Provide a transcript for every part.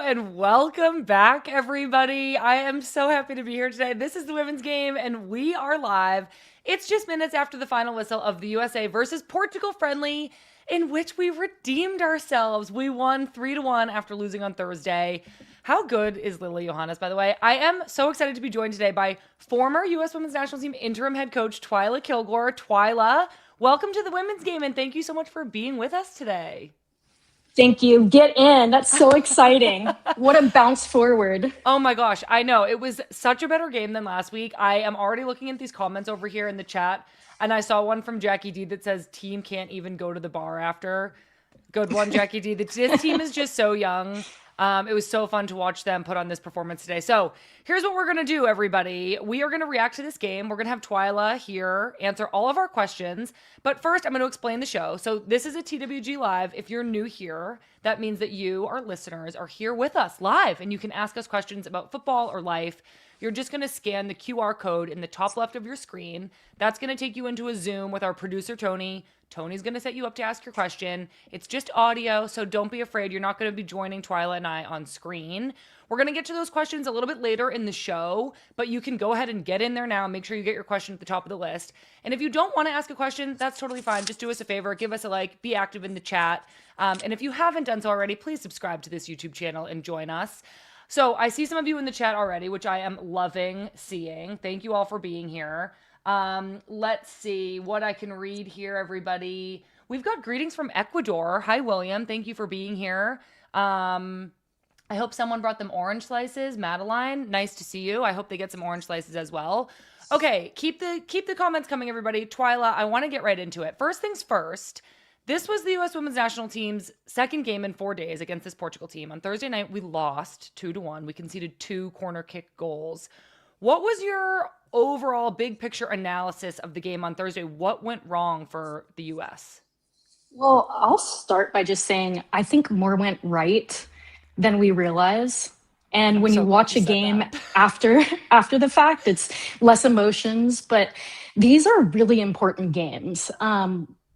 and welcome back, everybody. I am so happy to be here today. This is the women's game, and we are live. It's just minutes after the final whistle of the USA versus Portugal friendly, in which we redeemed ourselves. We won 3-1 after losing on Thursday. How good is Lily Johannes, by the way? I am so excited to be joined today by former U.S. Women's National Team interim head coach Twila Kilgore. Twila, welcome to the women's game, and thank you so much for being with us today. Thank you. Get in. That's so exciting. What a bounce forward. Oh my gosh, I know. It was such a better game than last week. I am already looking at these comments over here in the chat, and I saw one from Jackie D that says, team can't even go to the bar after. Good one, Jackie D. This team is just so young. It was so fun to watch them put on this performance today. So here's what we're going to do, everybody. We are going to react to this game. We're going to have Twila here answer all of our questions. But first, I'm going to explain the show. So this is a TWG Live. If you're new here, that means that you, our listeners, are here with us live, and you can ask us questions about football or life. You're just going to scan the QR code in the top left of your screen. That's going to take you into a Zoom with our producer, Tony. Tony's going to set you up to ask your question. It's just audio, so don't be afraid. You're not going to be joining Twila and I on screen. We're going to get to those questions a little bit later in the show, but you can go ahead and get in there now. Make sure you get your question at the top of the list. And if you don't want to ask a question, that's totally fine. Just do us a favor. Give us a like. Be active in the chat. And if you haven't done so already, please subscribe to this YouTube channel and join us. So I see some of you in the chat already, which I am loving seeing. Thank you all for being here. Let's see what I can read here, everybody. We've got greetings from Ecuador. Hi, William. Thank you for being here. I hope someone brought them orange slices. Madeline, nice to see you. I hope they get some orange slices as well. Okay, keep the comments coming, everybody. Twila, I want to get right into it. First things first. This was the U.S. Women's National Team's second game in 4 days against this Portugal team. On Thursday night, we lost 2-1. We conceded 2 corner kick goals. What was your overall big picture analysis of the game on Thursday? What went wrong for the U.S.? Well, I'll start by just saying I think more went right than we realize. And when you watch a game after the fact, it's less emotions. But these are really important games.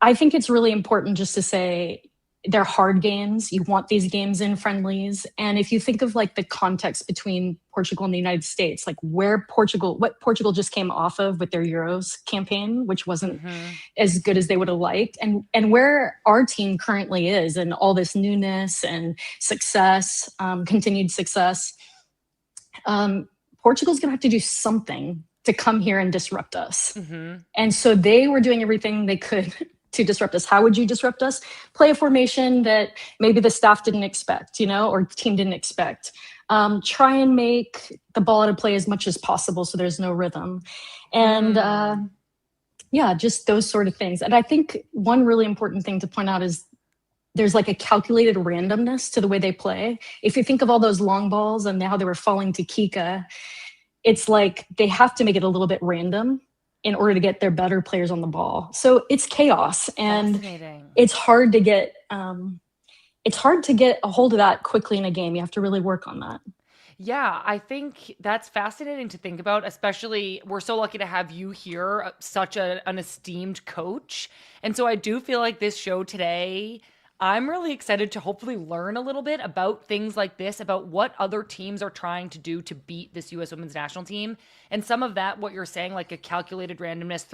I think it's really important just to say they're hard games. You want these games in friendlies. And if you think of like the context between Portugal and the United States, like what Portugal just came off of with their Euros campaign, which wasn't as good as they would have liked, and where our team currently is and all this newness and success, continued success, Portugal's going to have to do something to come here and disrupt us. And so they were doing everything they could to disrupt us. How would you disrupt us? Play a formation that maybe the staff didn't expect, or team didn't expect. Try and make the ball out of play as much as possible so there's no rhythm. And just those sort of things. And I think one really important thing to point out is there's like a calculated randomness to the way they play. If you think of all those long balls and how they were falling to Kika, it's like they have to make it a little bit random in order to get their better players on the ball. So it's chaos, and it's hard to get a hold of that quickly in a game. You have to really work on that. Yeah, I think that's fascinating to think about, especially we're so lucky to have you here, such an esteemed coach. And so I do feel like this show today, I'm really excited to hopefully learn a little bit about things like this, about what other teams are trying to do to beat this U.S. Women's National Team. And some of that, what you're saying, like a calculated randomness,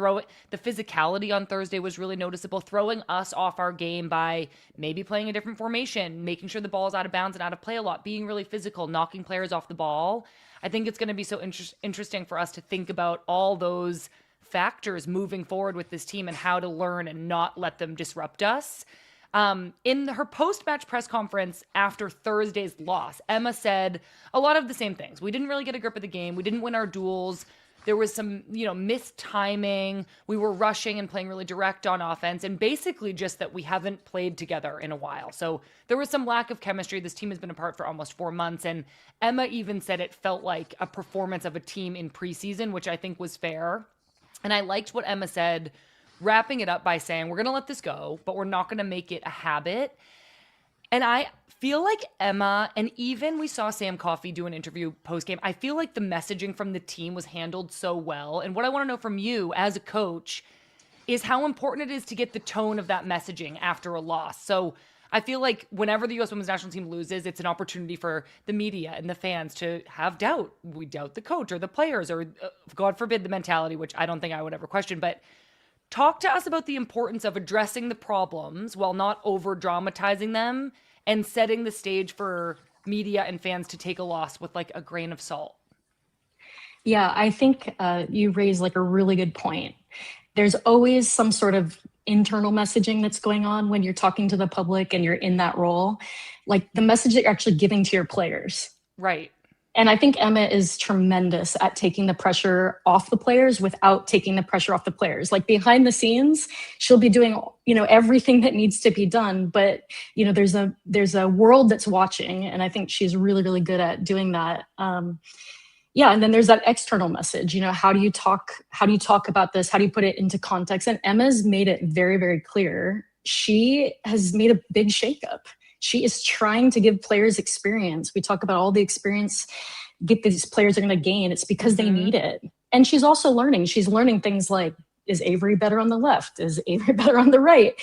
the physicality on Thursday was really noticeable, throwing us off our game by maybe playing a different formation, making sure the ball is out of bounds and out of play a lot, being really physical, knocking players off the ball. I think it's going to be so interesting for us to think about all those factors moving forward with this team and how to learn and not let them disrupt us. In her post-match press conference after Thursday's loss, Emma said a lot of the same things. We didn't really get a grip of the game. We didn't win our duels. There was some, missed timing. We were rushing and playing really direct on offense, and basically just that we haven't played together in a while. So there was some lack of chemistry. This team has been apart for almost 4 months, and Emma even said it felt like a performance of a team in preseason, which I think was fair. And I liked what Emma said, wrapping it up by saying, we're going to let this go, but we're not going to make it a habit. And I feel like Emma, and even we saw Sam Coffey do an interview post-game, I feel like the messaging from the team was handled so well. And what I want to know from you as a coach is how important it is to get the tone of that messaging after a loss. So I feel like whenever the U.S. women's national team loses, it's an opportunity for the media and the fans to have doubt. We doubt the coach or the players or, God forbid, the mentality, which I don't think I would ever question. But talk to us about the importance of addressing the problems while not over dramatizing them and setting the stage for media and fans to take a loss with like a grain of salt. Yeah, I think you raise like a really good point. There's always some sort of internal messaging that's going on when you're talking to the public and you're in that role, like the message that you're actually giving to your players. Right. And I think Emma is tremendous at taking the pressure off the players without taking the pressure off the players. Like behind the scenes, she'll be doing, everything that needs to be done. But, there's a world that's watching. And I think she's really, really good at doing that. Yeah. And then there's that external message, how do you talk about this? How do you put it into context? And Emma's made it very, very clear. She has made a big shakeup. She is trying to give players experience. We talk about all the experience these players are going to gain. It's because they need it. And she's also learning. She's learning things like, is Avery better on the left? Is Avery better on the right?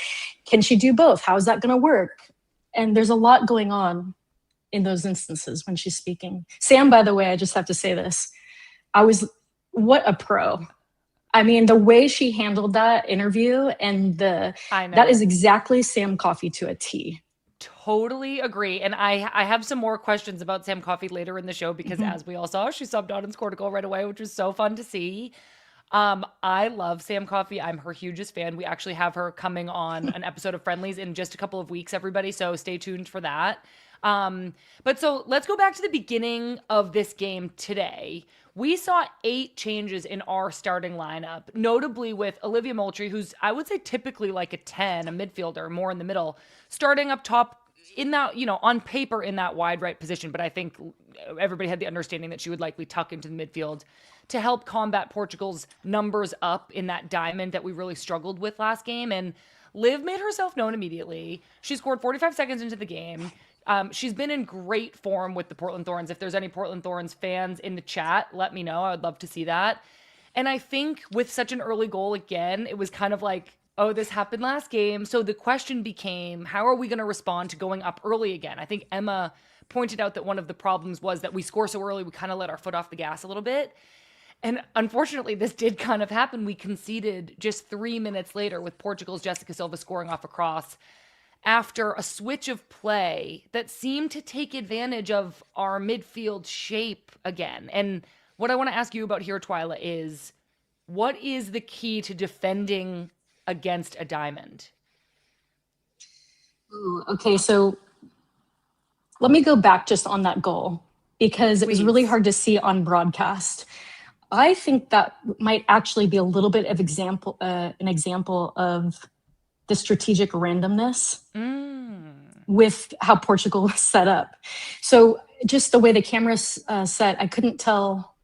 Can she do both? How is that going to work? And there's a lot going on in those instances when she's speaking. Sam, by the way, I just have to say this. What a pro. I mean, the way she handled that interview and that is exactly Sam Coffey to a T. Totally agree. And I have some more questions about Sam Coffey later in the show because as we all saw, she subbed out and scored a goal right away, which was so fun to see. I love Sam Coffey. I'm her hugest fan. We actually have her coming on an episode of Friendlies in just a couple of weeks, everybody. So stay tuned for that. But so let's go back to the beginning of this game today. We saw 8 changes in our starting lineup, notably with Olivia Moultrie, who's, I would say, typically like a 10, a midfielder, more in the middle, starting up top in that, on paper in that wide right position. But I think everybody had the understanding that she would likely tuck into the midfield to help combat Portugal's numbers up in that diamond that we really struggled with last game. And Liv made herself known immediately. She scored 45 seconds into the game. She's been in great form with the Portland Thorns. If there's any Portland Thorns fans in the chat, let me know. I would love to see that. And I think with such an early goal again, it was kind of like, oh, this happened last game. So the question became, how are we going to respond to going up early again? I think Emma pointed out that one of the problems was that we score so early, we kind of let our foot off the gas a little bit. And unfortunately, this did kind of happen. We conceded just 3 minutes later with Portugal's Jessica Silva scoring off a cross after a switch of play that seemed to take advantage of our midfield shape again. And what I want to ask you about here, Twila, is what is the key to defending against a diamond? Ooh, okay, so let me go back just on that goal because it was really hard to see on broadcast. I think that might actually be a little bit of an example of the strategic randomness with how Portugal was set up. So just the way the camera's set, I couldn't tell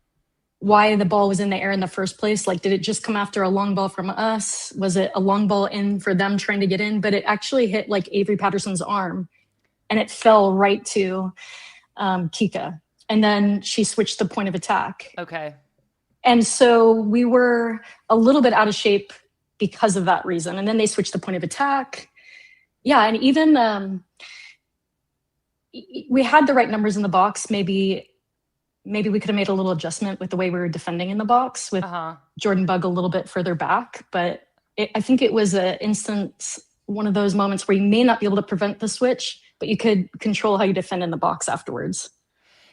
why the ball was in the air in the first place. Like, did it just come after a long ball from us? Was it a long ball in for them trying to get in? But it actually hit like Avery Patterson's arm and it fell right to Kika. And then she switched the point of attack. Okay. And so we were a little bit out of shape because of that reason. And then they switched the point of attack. Yeah, and even we had the right numbers in the box. Maybe we could have made a little adjustment with the way we were defending in the box with Jordan Bugg a little bit further back. But I think it was one of those moments where you may not be able to prevent the switch, but you could control how you defend in the box afterwards.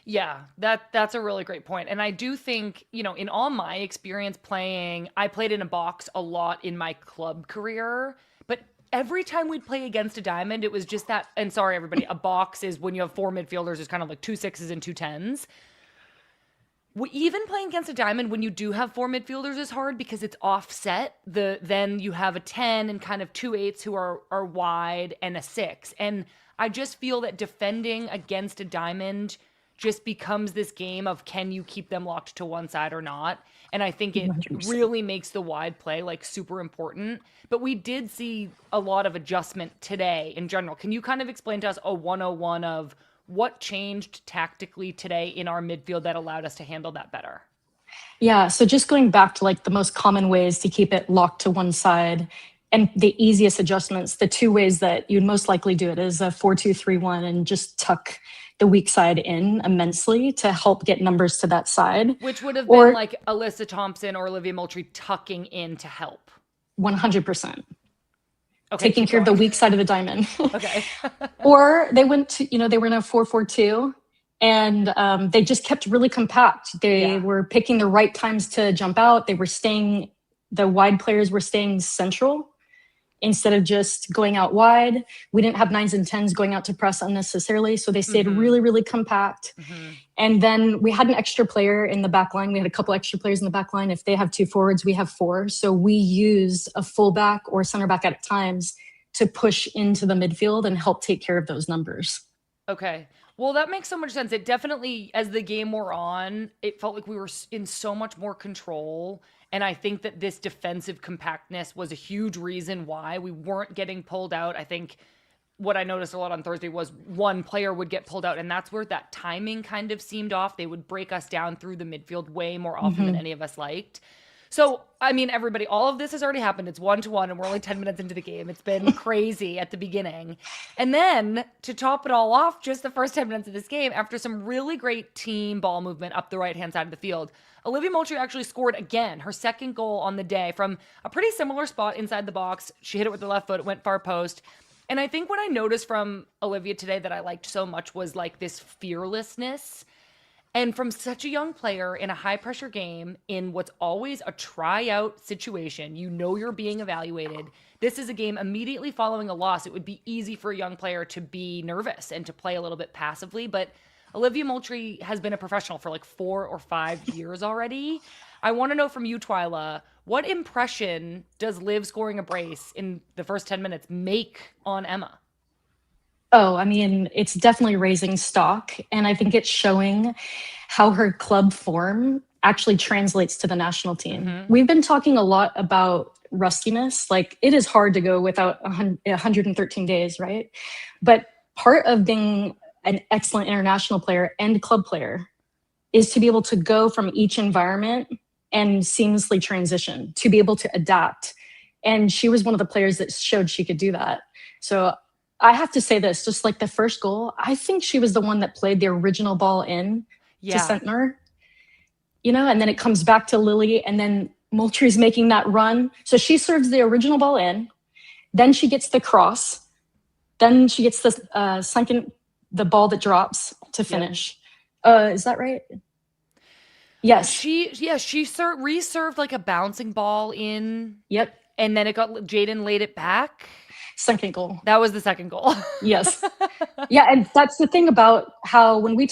Yeah, that's a really great point. And I do think, in all my experience playing, I played in a box a lot in my club career, but every time we'd play against a diamond, it was just that, and sorry, everybody, a box is when you have 4 midfielders, it's kind of like 2 6s and 2 10s. Even playing against a diamond when you do have 4 midfielders is hard because it's offset. Then you have a 10 and kind of 2 8s who are wide and a 6. And I just feel that defending against a diamond just becomes this game of can you keep them locked to one side or not? And I think it 100%. really makes the wide play like super important. But we did see a lot of adjustment today in general. Can you kind of explain to us a 101 of what changed tactically today in our midfield that allowed us to handle that better? Yeah, so just going back to like the most common ways to keep it locked to one side, and the easiest adjustments, the two ways that you'd most likely do it is a 4-2-3-1 and just tuck the weak side in immensely to help get numbers to that side. Which would have been like Alyssa Thompson or Olivia Moultrie tucking in to help. 100%. Okay, taking care of the weak side of the diamond. Okay. Or they went to, they were in a 4-4-2 and they just kept really compact. They were picking the right times to jump out. The wide players were staying central instead of just going out wide. We didn't have 9s and 10s going out to press unnecessarily. So they stayed really, really compact. And then we had an extra player in the back line. We had a couple extra players in the back line. If they have 2 forwards, we have 4. So we used a fullback or center back at times to push into the midfield and help take care of those numbers. Okay. Well, that makes so much sense. It definitely, as the game wore on, it felt like we were in so much more control. And I think that this defensive compactness was a huge reason why we weren't getting pulled out. I think what I noticed a lot on Thursday was one player would get pulled out, and that's where that timing kind of seemed off. They would break us down through the midfield way more often than any of us liked. So, I mean, everybody, all of this has already happened. It's 1-1, and we're only 10 minutes into the game. It's been crazy at the beginning. And then, to top it all off, just the first 10 minutes of this game, after some really great team ball movement up the right-hand side of the field, Olivia Moultrie actually scored again, her second goal on the day from a pretty similar spot inside the box. She hit it with the left foot. It went far post. And I think what I noticed from Olivia today that I liked so much was like this fearlessness. And from such a young player in a high-pressure game, in what's always a tryout situation, you're being evaluated. This is a game immediately following a loss. It would be easy for a young player to be nervous and to play a little bit passively. But Olivia Moultrie has been a professional for like 4 or 5 years already. I want to know from you, Twila, what impression does Liv scoring a brace in the first 10 minutes make on Emma? Oh, I mean, it's definitely raising stock. And I think it's showing how her club form actually translates to the national team. We've been talking a lot about rustiness. Like, it is hard to go without 113 days, right? But part of being an excellent international player and club player is to be able to go from each environment and seamlessly transition, to be able to adapt. And she was one of the players that showed she could do that. So I have to say this, just like the first goal, I think she was the one that played the original ball in to Sentner, and then it comes back to Lily, and then Moultrie's making that run. So she serves the original ball in, then she gets the cross, then she gets the ball that drops to finish. Is that right? Yes. She reserved like a bouncing ball in. Yep. And then Jaden laid it back. Second goal. That was the second goal. Yes. Yeah, and that's the thing about how when you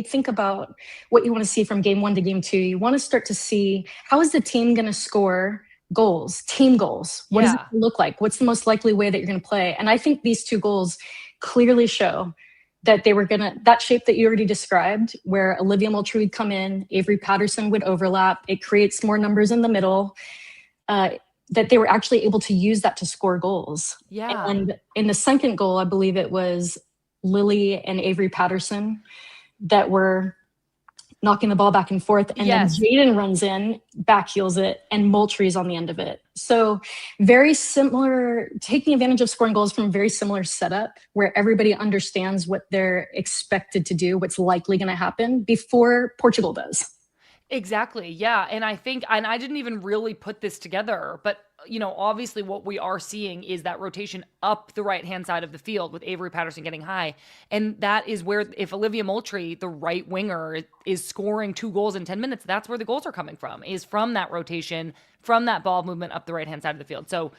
think about what you want to see from game 1 to game 2, you want to start to see how is the team going to score goals, team goals. What does it look like? What's the most likely way that you're going to play? And I think these 2 goals clearly show that they were that shape that you already described, where Olivia Moultrie would come in, Avery Patterson would overlap. It creates more numbers in the middle. That they were actually able to use that to score goals. Yeah. And in the second goal, I believe it was Lily and Avery Patterson that were knocking the ball back and forth. And then Jaden runs in, back heels it, and Moultrie's on the end of it. So very similar, taking advantage of scoring goals from a very similar setup where everybody understands what they're expected to do, what's likely going to happen before Portugal does. Exactly. Yeah. And I think, and I didn't even really put this together, but obviously what we are seeing is that rotation up the right-hand side of the field with Avery Patterson getting high. And that is where, if Olivia Moultrie, the right winger, is scoring 2 goals in 10 minutes, that's where the goals are coming from, is from that rotation, from that ball movement up the right-hand side of the field. So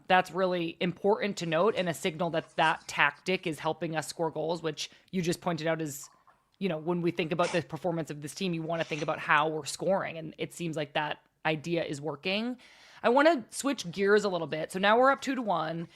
that's really important to note, and a signal that tactic is helping us score goals, which you just pointed out is, when we think about the performance of this team, you want to think about how we're scoring. And it seems like that idea is working. I want to switch gears a little bit. So now we're up 2-1.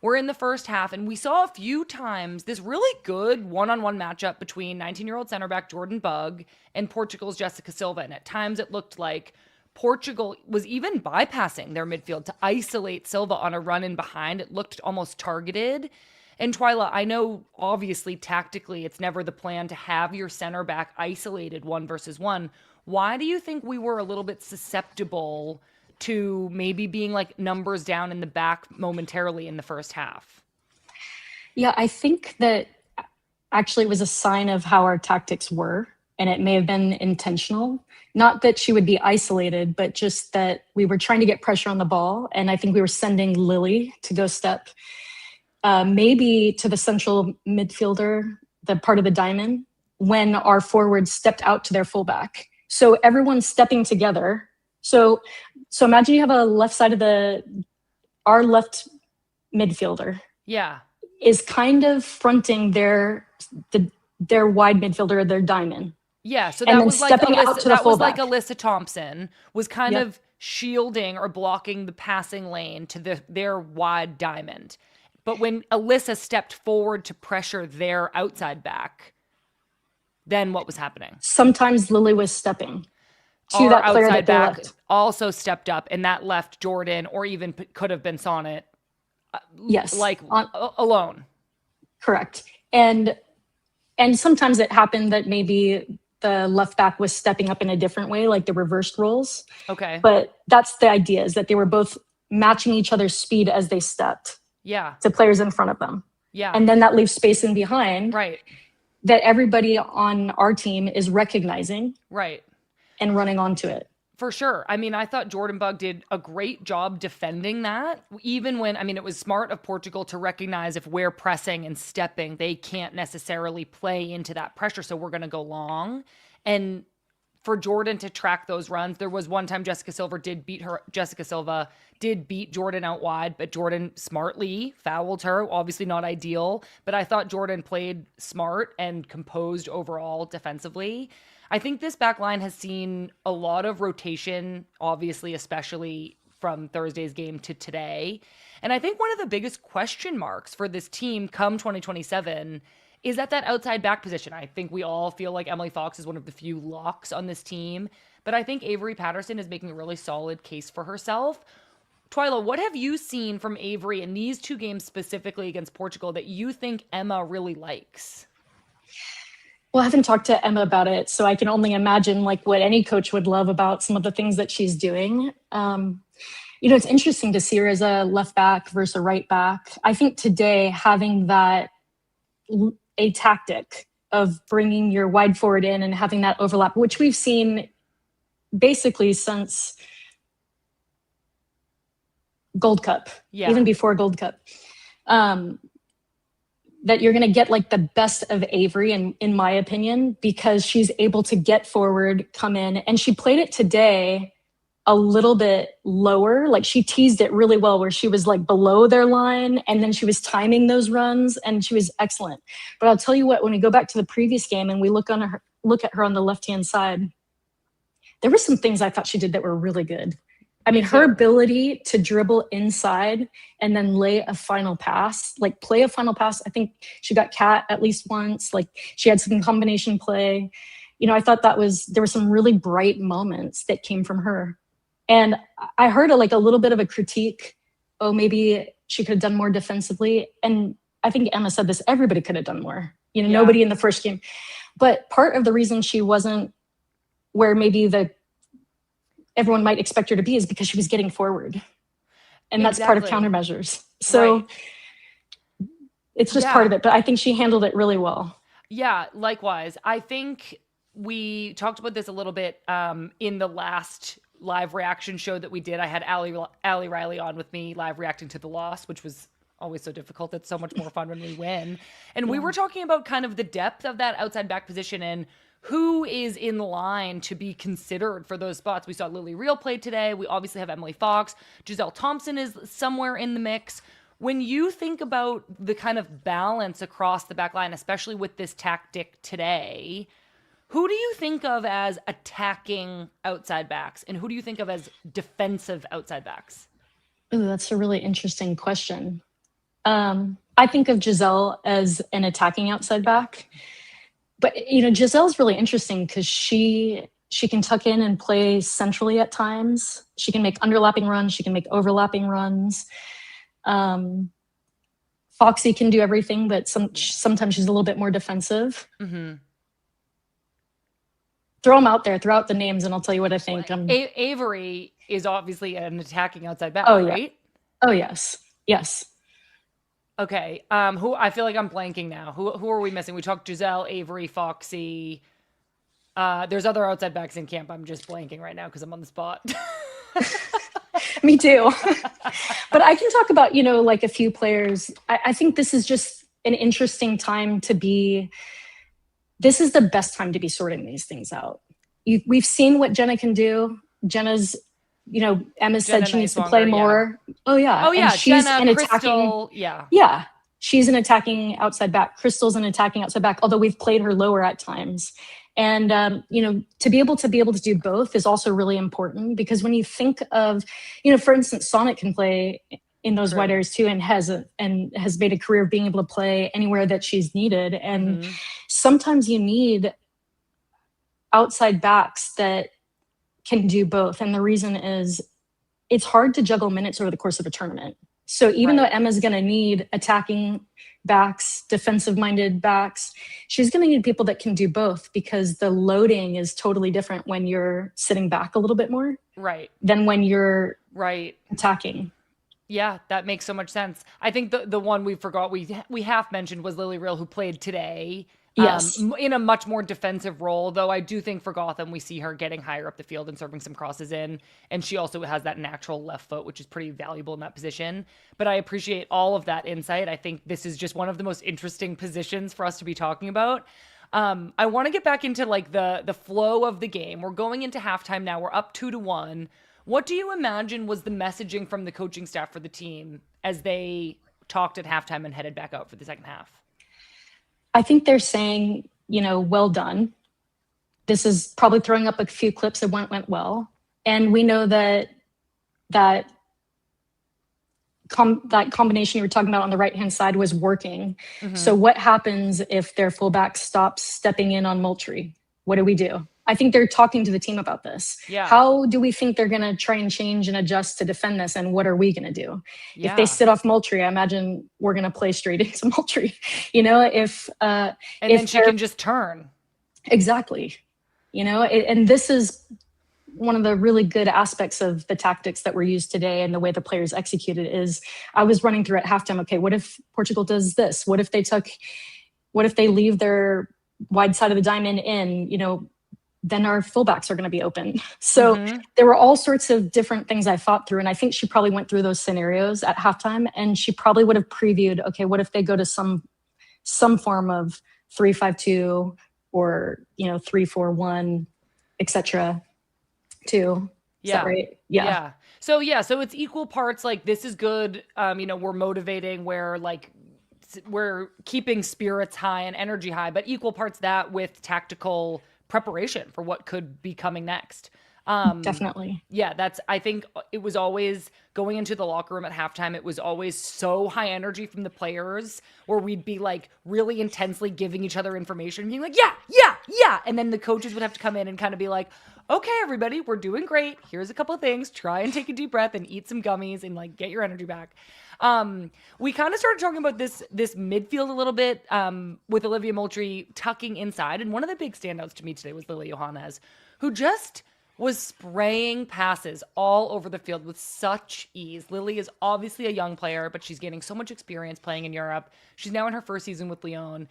We're in the first half, and we saw a few times this really good one-on-one matchup between 19-year-old center back Jordan Bugg and Portugal's Jessica Silva. And at times it looked like Portugal was even bypassing their midfield to isolate Silva on a run in behind. It looked almost targeted. And Twila, I know obviously tactically it's never the plan to have your center back isolated 1 versus 1. Why do you think we were a little bit susceptible to maybe being like numbers down in the back momentarily in the first half? Yeah, I think that actually was a sign of how our tactics were, and it may have been intentional. Not that she would be isolated, but just that we were trying to get pressure on the ball, and I think we were sending Lily to go step maybe to the central midfielder, the part of the diamond, when our forwards stepped out to their fullback. So everyone's stepping together. So imagine you have a left side of our left midfielder. Yeah. Is kind of fronting their wide midfielder, their diamond. Yeah, so that was like Alyssa Thompson was kind Yep. of shielding or blocking the passing lane to their wide diamond. But when Alyssa stepped forward to pressure their outside back, then what was happening? Sometimes Lily was stepping to Our that player outside that they back left. also stepped up, and that left Jordan, or even could have been Sonnet, Yes, alone. Correct. And sometimes it happened that maybe the left back was stepping up in a different way, like the reversed roles. Okay. But that's the idea, is that they were both matching each other's speed as they stepped. Yeah. To players in front of them. Yeah. And then that leaves space in behind. Right. That everybody on our team is recognizing. Right. And running onto it. For sure. I mean, I thought Jordan Bug did a great job defending that, even when, I mean, it was smart of Portugal to recognize if we're pressing and stepping, they can't necessarily play into that pressure, so we're going to go long. And for Jordan to track those runs, there was one time Jessica Silva did beat Jordan out wide, but Jordan smartly fouled her. Obviously not ideal, but I thought Jordan played smart and composed overall defensively. I think this back line has seen a lot of rotation, obviously, especially from Thursday's game to today. And I think one of the biggest question marks for this team come 2027 is at that outside back position. I think we all feel like Emily Fox is one of the few locks on this team, but I think Avery Patterson is making a really solid case for herself. Twila, what have you seen from Avery in these two games specifically against Portugal that you think Emma really likes? Well, I haven't talked to Emma about it, so I can only imagine like what any coach would love about some of the things that she's doing. It's interesting to see her as a left back versus a right back. I think today having that a tactic of bringing your wide forward in and having that overlap, which we've seen basically since Gold Cup, even before Gold Cup. That you're going to get like the best of Avery, in my opinion, because she's able to get forward, come in, and she played it today a little bit lower. Like she teased it really well where she was like below their line and then she was timing those runs and she was excellent. But I'll tell you what, when we go back to the previous game and we look at her on the left-hand side, there were some things I thought she did that were really good. I mean, her ability to dribble inside and then lay a final pass, like play a final pass. I think she got Cat at least once. Like she had some combination play. I thought there were some really bright moments that came from her. And I heard a little bit of a critique. Oh, maybe she could have done more defensively. And I think Emma said this, everybody could have done more. Nobody in the first game. But part of the reason she wasn't where maybe everyone might expect her to be is because she was getting forward. And that's part of countermeasures. So it's just part of it. But I think she handled it really well. Yeah, likewise. I think we talked about this a little bit in the last live reaction show that we did. I had Allie Riley on with me live reacting to the loss, which was always so difficult. It's so much more fun when we win. And we were talking about kind of the depth of that outside back position and who is in line to be considered for those spots. We saw Lily Real play today. We obviously have Emily Fox. Giselle Thompson is somewhere in the mix. When you think about the kind of balance across the back line, especially with this tactic today, who do you think of as attacking outside backs and who do you think of as defensive outside backs? Ooh, that's a really interesting question. I think of Giselle as an attacking outside back. But, Giselle's really interesting because she can tuck in and play centrally at times. She can make underlapping runs. She can make overlapping runs. Foxy can do everything, but sometimes she's a little bit more defensive. Mm-hmm. throw them out there, throw out the names, and I'll tell you what I think. Avery is obviously an attacking outside back, right? Oh, yes. Yes. Okay. Who I feel like I'm blanking now. Who are we missing? We talked Giselle, Avery, Foxy. There's other outside backs in camp. I'm just blanking right now because I'm on the spot. Me too. But I can talk about, like a few players. I think this is just an interesting time to be. This is the best time to be sorting these things out. We've seen what Jenna can do. Jenna's, Emma said she needs to play more. Yeah. Oh yeah. And she's Jenna, an Crystal, attacking. Yeah. She's an attacking outside back. Crystal's an attacking outside back, although we've played her lower at times. And, to be able to do both is also really important, because when you think of, for instance, Sonnet can play in those wide areas too, and has made a career of being able to play anywhere that she's needed. And sometimes you need outside backs that can do both. And the reason is it's hard to juggle minutes over the course of a tournament. So even though Emma's going to need attacking backs, defensive-minded backs, she's going to need people that can do both, because the loading is totally different when you're sitting back a little bit more than when you're attacking. Yeah, that makes so much sense. I think the one we forgot we half mentioned was Lily Real, who played today. Yes. In a much more defensive role, though I do think for Gotham, we see her getting higher up the field and serving some crosses in. And she also has that natural left foot, which is pretty valuable in that position. But I appreciate all of that insight. I think this is just one of the most interesting positions for us to be talking about. I want to get back into like the flow of the game. We're going into halftime now. We're up 2-1. What do you imagine was the messaging from the coaching staff for the team as they talked at halftime and headed back out for the second half? I think they're saying, well done. This is probably throwing up a few clips that went well. And we know that combination you were talking about on the right-hand side was working. So what happens if their fullback stops stepping in on Moultrie? What do we do? I think they're talking to the team about this. Yeah. How do we think they're going to try and change and adjust to defend this? And what are we going to do? Yeah. If they sit off Moultrie, I imagine we're going to play straight into Moultrie. And then she can just turn. Exactly. And this is one of the really good aspects of the tactics that were used today and the way the players executed is I was running through at halftime. Okay, what if Portugal does this? What if they leave their wide side of the diamond in, then our fullbacks are going to be open. So there were all sorts of different things I thought through. And I think she probably went through those scenarios at halftime, and she probably would have previewed, okay, what if they go to some form of 3-5-2 or, 3-4-1, etc. too. Is that right? Yeah. So it's equal parts. Like, this is good. We're motivating, where like we're keeping spirits high and energy high, but equal parts that with tactical preparation for what could be coming next. Definitely. Yeah, I think it was always going into the locker room at halftime. It was always so high energy from the players, where we'd be like really intensely giving each other information, being like, yeah. And then the coaches would have to come in and kind of be like, okay, everybody, we're doing great. Here's a couple of things. Try and take a deep breath and eat some gummies and like get your energy back. We kind of started talking about this midfield a little bit with Olivia Moultrie tucking inside. And one of the big standouts to me today was Lily Johannes, who just was spraying passes all over the field with such ease. Lily is obviously a young player, but she's gaining so much experience playing in Europe. She's now in her first season with Lyon.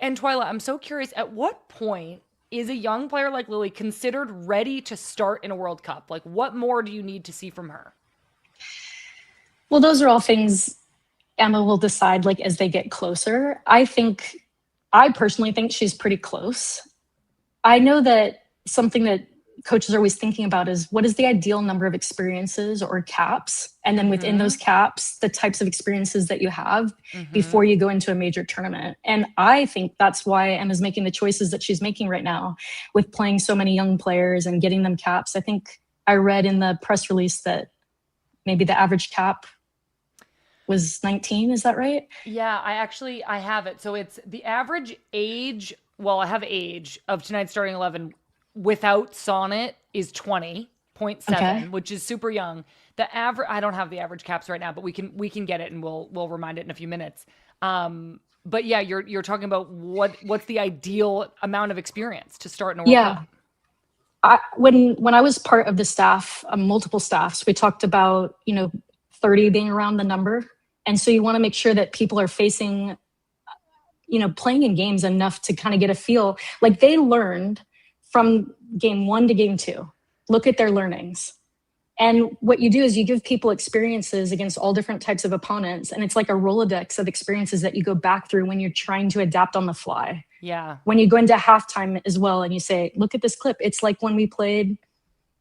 And Twila, I'm so curious, at what point is a young player like Lily considered ready to start in a World Cup? Like, what more do you need to see from her? Well, those are all things Emma will decide like as they get closer. I personally think she's pretty close. I know that something that coaches are always thinking about is what is the ideal number of experiences or caps? And then within those caps, the types of experiences that you have before you go into a major tournament. And I think that's why Emma's making the choices that she's making right now with playing so many young players and getting them caps. I think I read in the press release that maybe the average cap was 19. Is that right? Yeah, I have it. So it's the average age. Well, I have age of tonight's starting 11 without Sonnet is 20.7, which is super young. The average, I don't have the average caps right now, but we can get it and we'll remind it in a few minutes. But yeah, you're talking about what's the ideal amount of experience to start in a World Cup? when I was part of the staff, multiple staffs, we talked about, 30 being around the number. And so you want to make sure that people are facing, playing in games enough to kind of get a feel. Like they learned from game 1 to game 2. Look at their learnings. And what you do is you give people experiences against all different types of opponents. And it's like a Rolodex of experiences that you go back through when you're trying to adapt on the fly. Yeah. When you go into halftime as well and you say, look at this clip. It's like when we played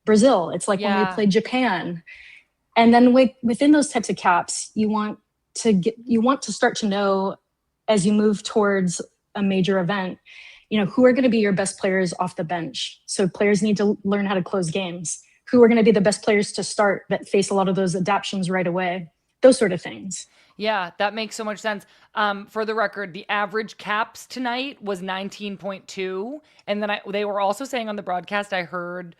Brazil. It's like when we played Japan. And then within those types of caps, you want to start to know as you move towards a major event, who are going to be your best players off the bench. So players need to learn how to close games. Who are going to be the best players to start that face a lot of those adaptations right away? Those sort of things. Yeah, that makes so much sense. For the record, the average caps tonight was 19.2. And then they were also saying on the broadcast, I heard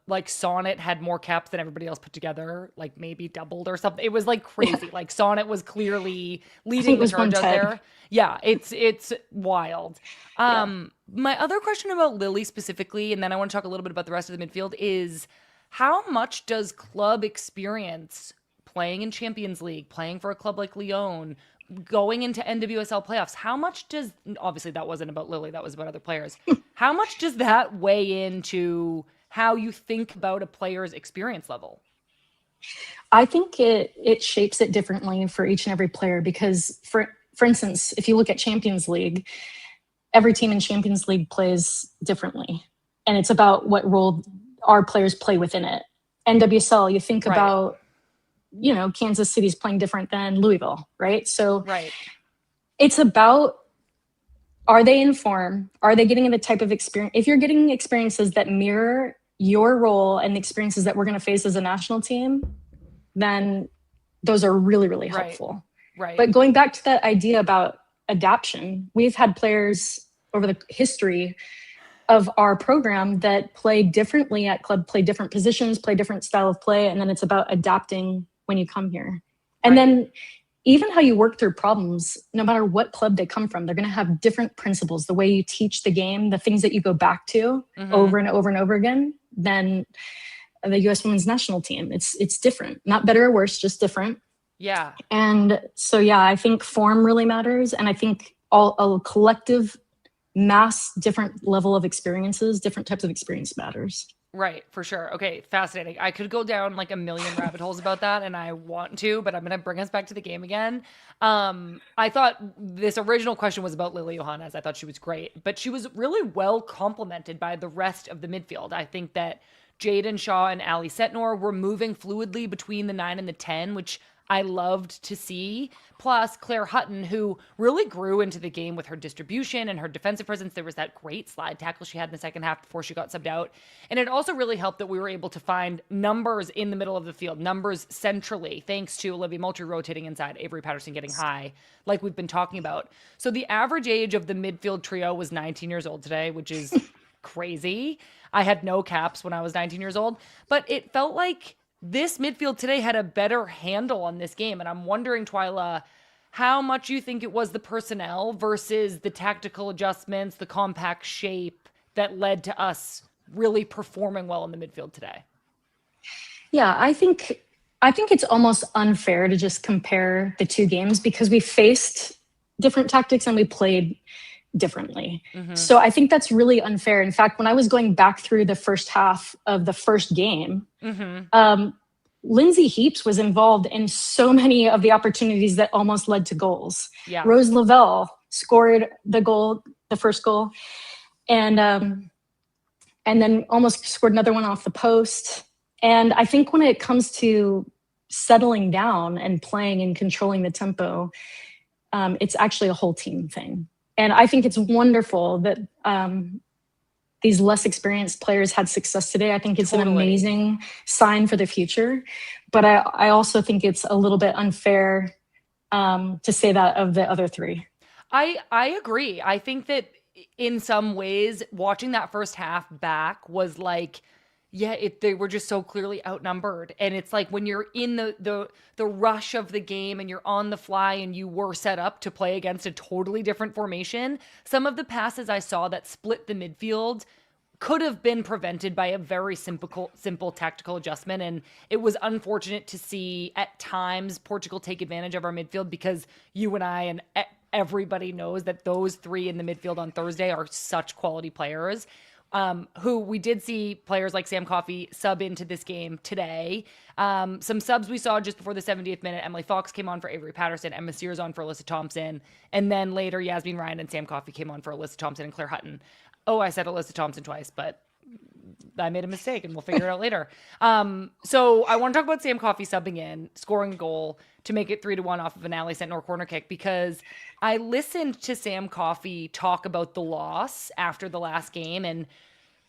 like Sonnet had more caps than everybody else put together, like maybe doubled or something. It was like crazy. Like Sonnet was clearly leading the charge out there. Yeah, it's wild. My other question about Lily specifically, and then I want to talk a little bit about the rest of the midfield, is how much does club experience playing in Champions League, playing for a club like Lyon, going into NWSL playoffs, how much does, obviously that wasn't about Lily, that was about other players. How much does that weigh into how you think about a player's experience level? I think it shapes it differently for each and every player because for instance, if you look at Champions League, every team in Champions League plays differently. And it's about what role our players play within it. NWSL, you think about, Kansas City's playing different than Louisville, right? So it's about, are they in form? Are they getting the type of experience? If you're getting experiences that mirror your role and the experiences that we're going to face as a national team, then those are really, really helpful. Right. But going back to that idea about adaptation, we've had players over the history of our program that play differently at club, play different positions, play different style of play. And then it's about adapting when you come here. And then even how you work through problems, no matter what club they come from, they're going to have different principles, the way you teach the game, the things that you go back to over and over and over again than the U.S. women's national team. It's different, not better or worse, just different. Yeah. And so, I think form really matters. And I think a collective mass, different level of experiences, different types of experience matters. Right, for sure. Okay, fascinating. I could go down like a million rabbit holes about that, and I want to, but I'm going to bring us back to the game again. I thought this original question was about Lily Johannes. I thought she was great, but she was really well complemented by the rest of the midfield. I think that Jaden Shaw and Ali Setnor were moving fluidly between the 9 and the 10, which I loved to see. Plus Claire Hutton, who really grew into the game with her distribution and her defensive presence. There was that great slide tackle she had in the second half before she got subbed out. And it also really helped that we were able to find numbers in the middle of the field, numbers centrally, thanks to Olivia Moultrie rotating inside, Avery Patterson getting high, like we've been talking about. So the average age of the midfield trio was 19 years old today, which is crazy. I had no caps when I was 19 years old, but it felt like this midfield today had a better handle on this game. And I'm wondering, Twila, how much you think it was the personnel versus the tactical adjustments, the compact shape that led to us really performing well in the midfield today. Yeah, I think it's almost unfair to just compare the two games because we faced different tactics and we played differently. So I think that's really unfair. In fact, when I was going back through the first half of the first game, Lindsay Heaps was involved in so many of the opportunities that almost led to goals. Yeah. Rose Lavelle scored the first goal, and then almost scored another one off the post. And I think when it comes to settling down and playing and controlling the tempo, it's actually a whole team thing. And I think it's wonderful that these less experienced players had success today. I think it's an amazing sign for the future. But I also think it's a little bit unfair to say that of the other three. I agree. I think that in some ways, watching that first half back was like, they were just so clearly outnumbered. And it's like when you're in the rush of the game and you're on the fly and you were set up to play against a totally different formation, some of the passes I saw that split the midfield could have been prevented by a very simple tactical adjustment. And it was unfortunate to see at times Portugal take advantage of our midfield, because you and I and everybody knows that those three in the midfield on Thursday are such quality players. Who we did see players like Sam Coffey sub into this game today. Some subs we saw just before the 70th minute. Emily Fox came on for Avery Patterson, Emma Sears on for Alyssa Thompson, and then later Yasmin Ryan and Sam Coffey came on for Alyssa Thompson and Claire Hutton. Oh, I said Alyssa Thompson twice, but I made a mistake and we'll figure it out later. So I want to talk about Sam Coffey subbing in, scoring a goal to make it 3-1 off of an Ally Sentnor corner kick, because I listened to Sam Coffey talk about the loss after the last game, and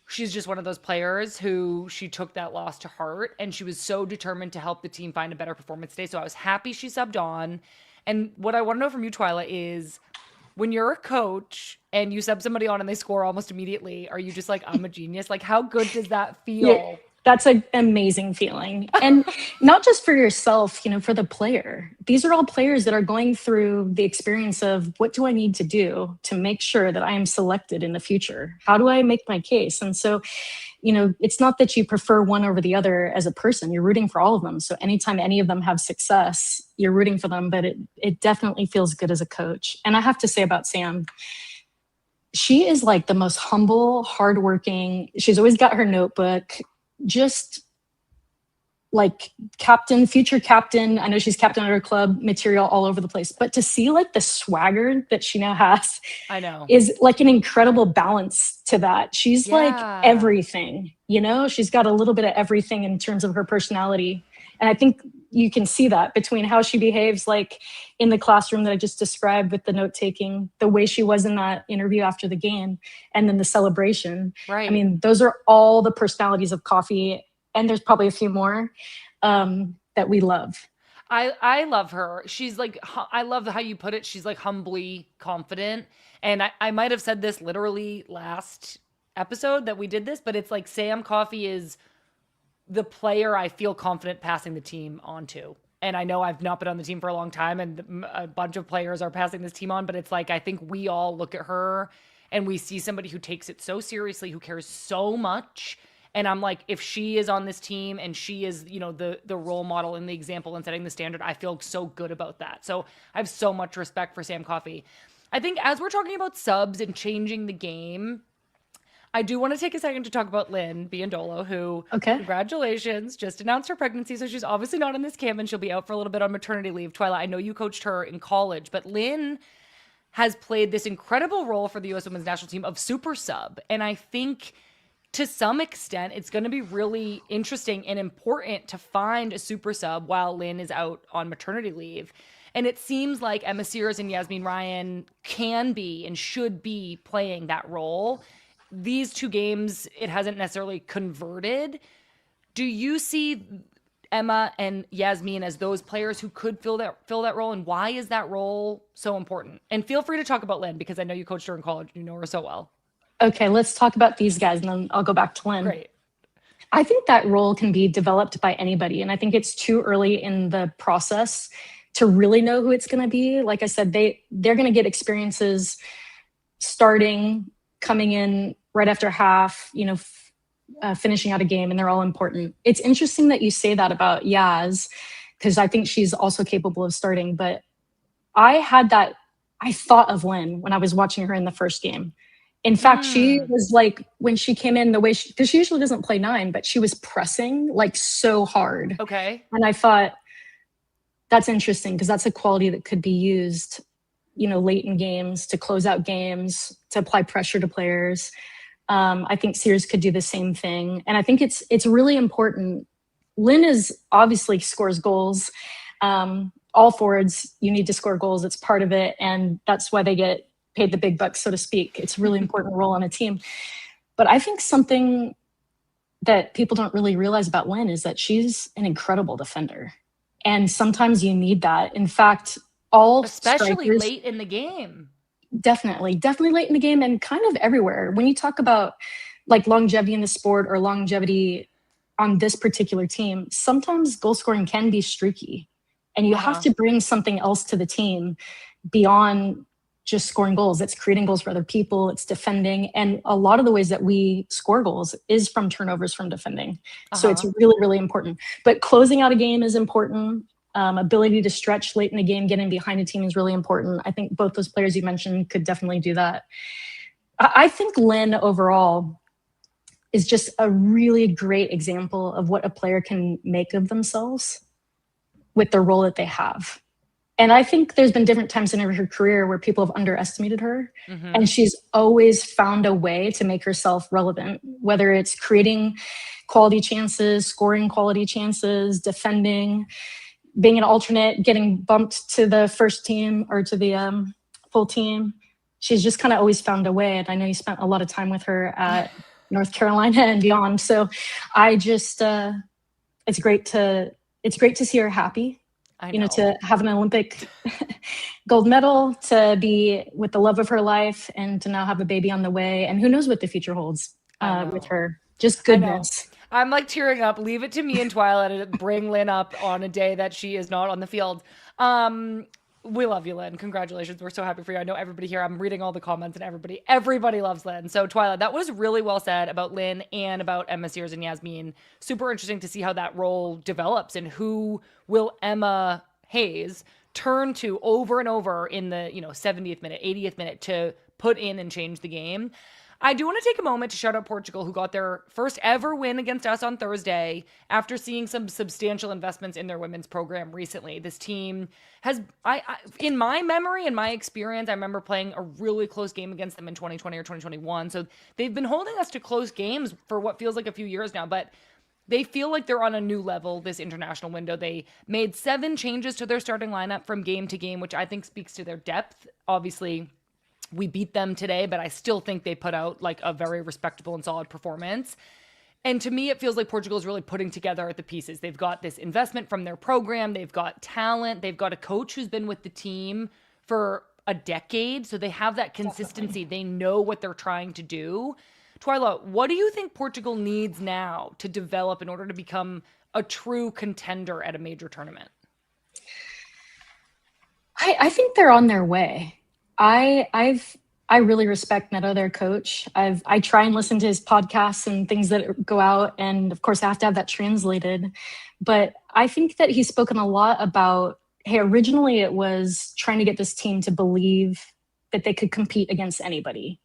she's just one of those players who she took that loss to heart, and she was so determined to help the team find a better performance today. So I was happy she subbed on. And what I want to know from you, Twila, is when you're a coach and you sub somebody on and they score almost immediately, are you just like, I'm a genius? Like, how good does that feel? Yeah, that's an amazing feeling. And not just for yourself, for the player. These are all players that are going through the experience of, what do I need to do to make sure that I am selected in the future? How do I make my case? And so, it's not that you prefer one over the other as a person. You're rooting for all of them. So anytime any of them have success, you're rooting for them. But it definitely feels good as a coach. And I have to say about Sam, she is like the most humble, hardworking. She's always got her notebook, just like future captain. I know she's captain at her club, material all over the place. But to see like the swagger that she now has, I know, is like an incredible balance to that. She's like everything, she's got a little bit of everything in terms of her personality. And I think you can see that between how she behaves like in the classroom that I just described with the note taking, the way she was in that interview after the game, and then the celebration. Right. I mean, those are all the personalities of Coffey. And there's probably a few more that we love. I love her. She's like, I love how you put it. She's like humbly confident. And I might have said this literally last episode that we did this, but it's like Sam Coffey is the player I feel confident passing the team on to. And I know I've not been on the team for a long time and a bunch of players are passing this team on, but it's like, I think we all look at her and we see somebody who takes it so seriously, who cares so much. And I'm like, if she is on this team and she is, the role model and the example and setting the standard, I feel so good about that. So I have so much respect for Sam Coffey. I think as we're talking about subs and changing the game, I do want to take a second to talk about Lynn Biondolo, who, congratulations, just announced her pregnancy. So she's obviously not in this camp and she'll be out for a little bit on maternity leave. Twila, I know you coached her in college, but Lynn has played this incredible role for the U.S. Women's National Team of super sub. And I think to some extent, it's going to be really interesting and important to find a super sub while Lynn is out on maternity leave. And it seems like Emma Sears and Yasmin Ryan can be and should be playing that role. These two games, it hasn't necessarily converted. Do you see Emma and Yasmin as those players who could fill that role? And why is that role so important? And feel free to talk about Lynn, because I know you coached her in college. You know her so well. Okay, let's talk about these guys and then I'll go back to Lynn. Great. I think that role can be developed by anybody. And I think it's too early in the process to really know who it's going to be. Like I said, they're going to get experiences starting, coming in right after half, finishing out a game, and they're all important. It's interesting that you say that about Yaz, because I think she's also capable of starting. But I thought of Lynn when I was watching her in the first game. In fact, she was like, when she came in, the way because she usually doesn't play 9, but she was pressing like so hard. Okay. And I thought, that's interesting, because that's a quality that could be used, late in games, to close out games, to apply pressure to players. I think Sears could do the same thing. And I think it's really important. Lynn obviously scores goals. All forwards, you need to score goals. It's part of it. And that's why they get paid the big bucks, so to speak. It's a really important role on a team. But I think something that people don't really realize about Lynn is that she's an incredible defender. And sometimes you need that. In fact, especially strikers, late in the game. Definitely late in the game, and kind of everywhere. When you talk about like longevity in the sport or longevity on this particular team, sometimes goal scoring can be streaky. And you have to bring something else to the team beyond just scoring goals. It's creating goals for other people. It's defending. And a lot of the ways that we score goals is from turnovers from defending. So it's really, really important. But closing out a game is important. Ability to stretch late in the game, getting behind a team is really important. I think both those players you mentioned could definitely do that. I think Lynn overall is just a really great example of what a player can make of themselves with the role that they have. And I think there's been different times in her career where people have underestimated her. And she's always found a way to make herself relevant, whether it's creating quality chances, scoring quality chances, defending, being an alternate, getting bumped to the first team or to the full team. She's just kind of always found a way. And I know you spent a lot of time with her at North Carolina and beyond. So I just, it's great to see her happy. You know, to have an Olympic gold medal, to be with the love of her life, and to now have a baby on the way. And who knows what the future holds with her. Just goodness. I'm like tearing up. Leave it to me and Twila to bring Lynn up on a day that she is not on the field. We love you, Lynn. Congratulations. We're so happy for you. I know everybody here. I'm reading all the comments and everybody loves Lynn. So Twila, that was really well said about Lynn and about Emma Sears and Yasmin. Super interesting to see how that role develops and who will Emma Hayes turn to over and over in the 70th minute, 80th minute to put in and change the game. I do want to take a moment to shout out Portugal, who got their first ever win against us on Thursday after seeing some substantial investments in their women's program recently. This team has, in my memory and my experience, I remember playing a really close game against them in 2020 or 2021. So they've been holding us to close games for what feels like a few years now, but they feel like they're on a new level this international window. They made 7 changes to their starting lineup from game to game, which I think speaks to their depth. Obviously, we beat them today, but I still think they put out like a very respectable and solid performance. And to me, it feels like Portugal is really putting together the pieces. They've got this investment from their program. They've got talent. They've got a coach who's been with the team for a decade. So they have that consistency. They know what they're trying to do. Twila, what do you think Portugal needs now to develop in order to become a true contender at a major tournament? I think they're on their way. I really respect Neto, their coach. I try and listen to his podcasts and things that go out, and of course I have to have that translated. But I think that he's spoken a lot about, hey, originally it was trying to get this team to believe that they could compete against anybody.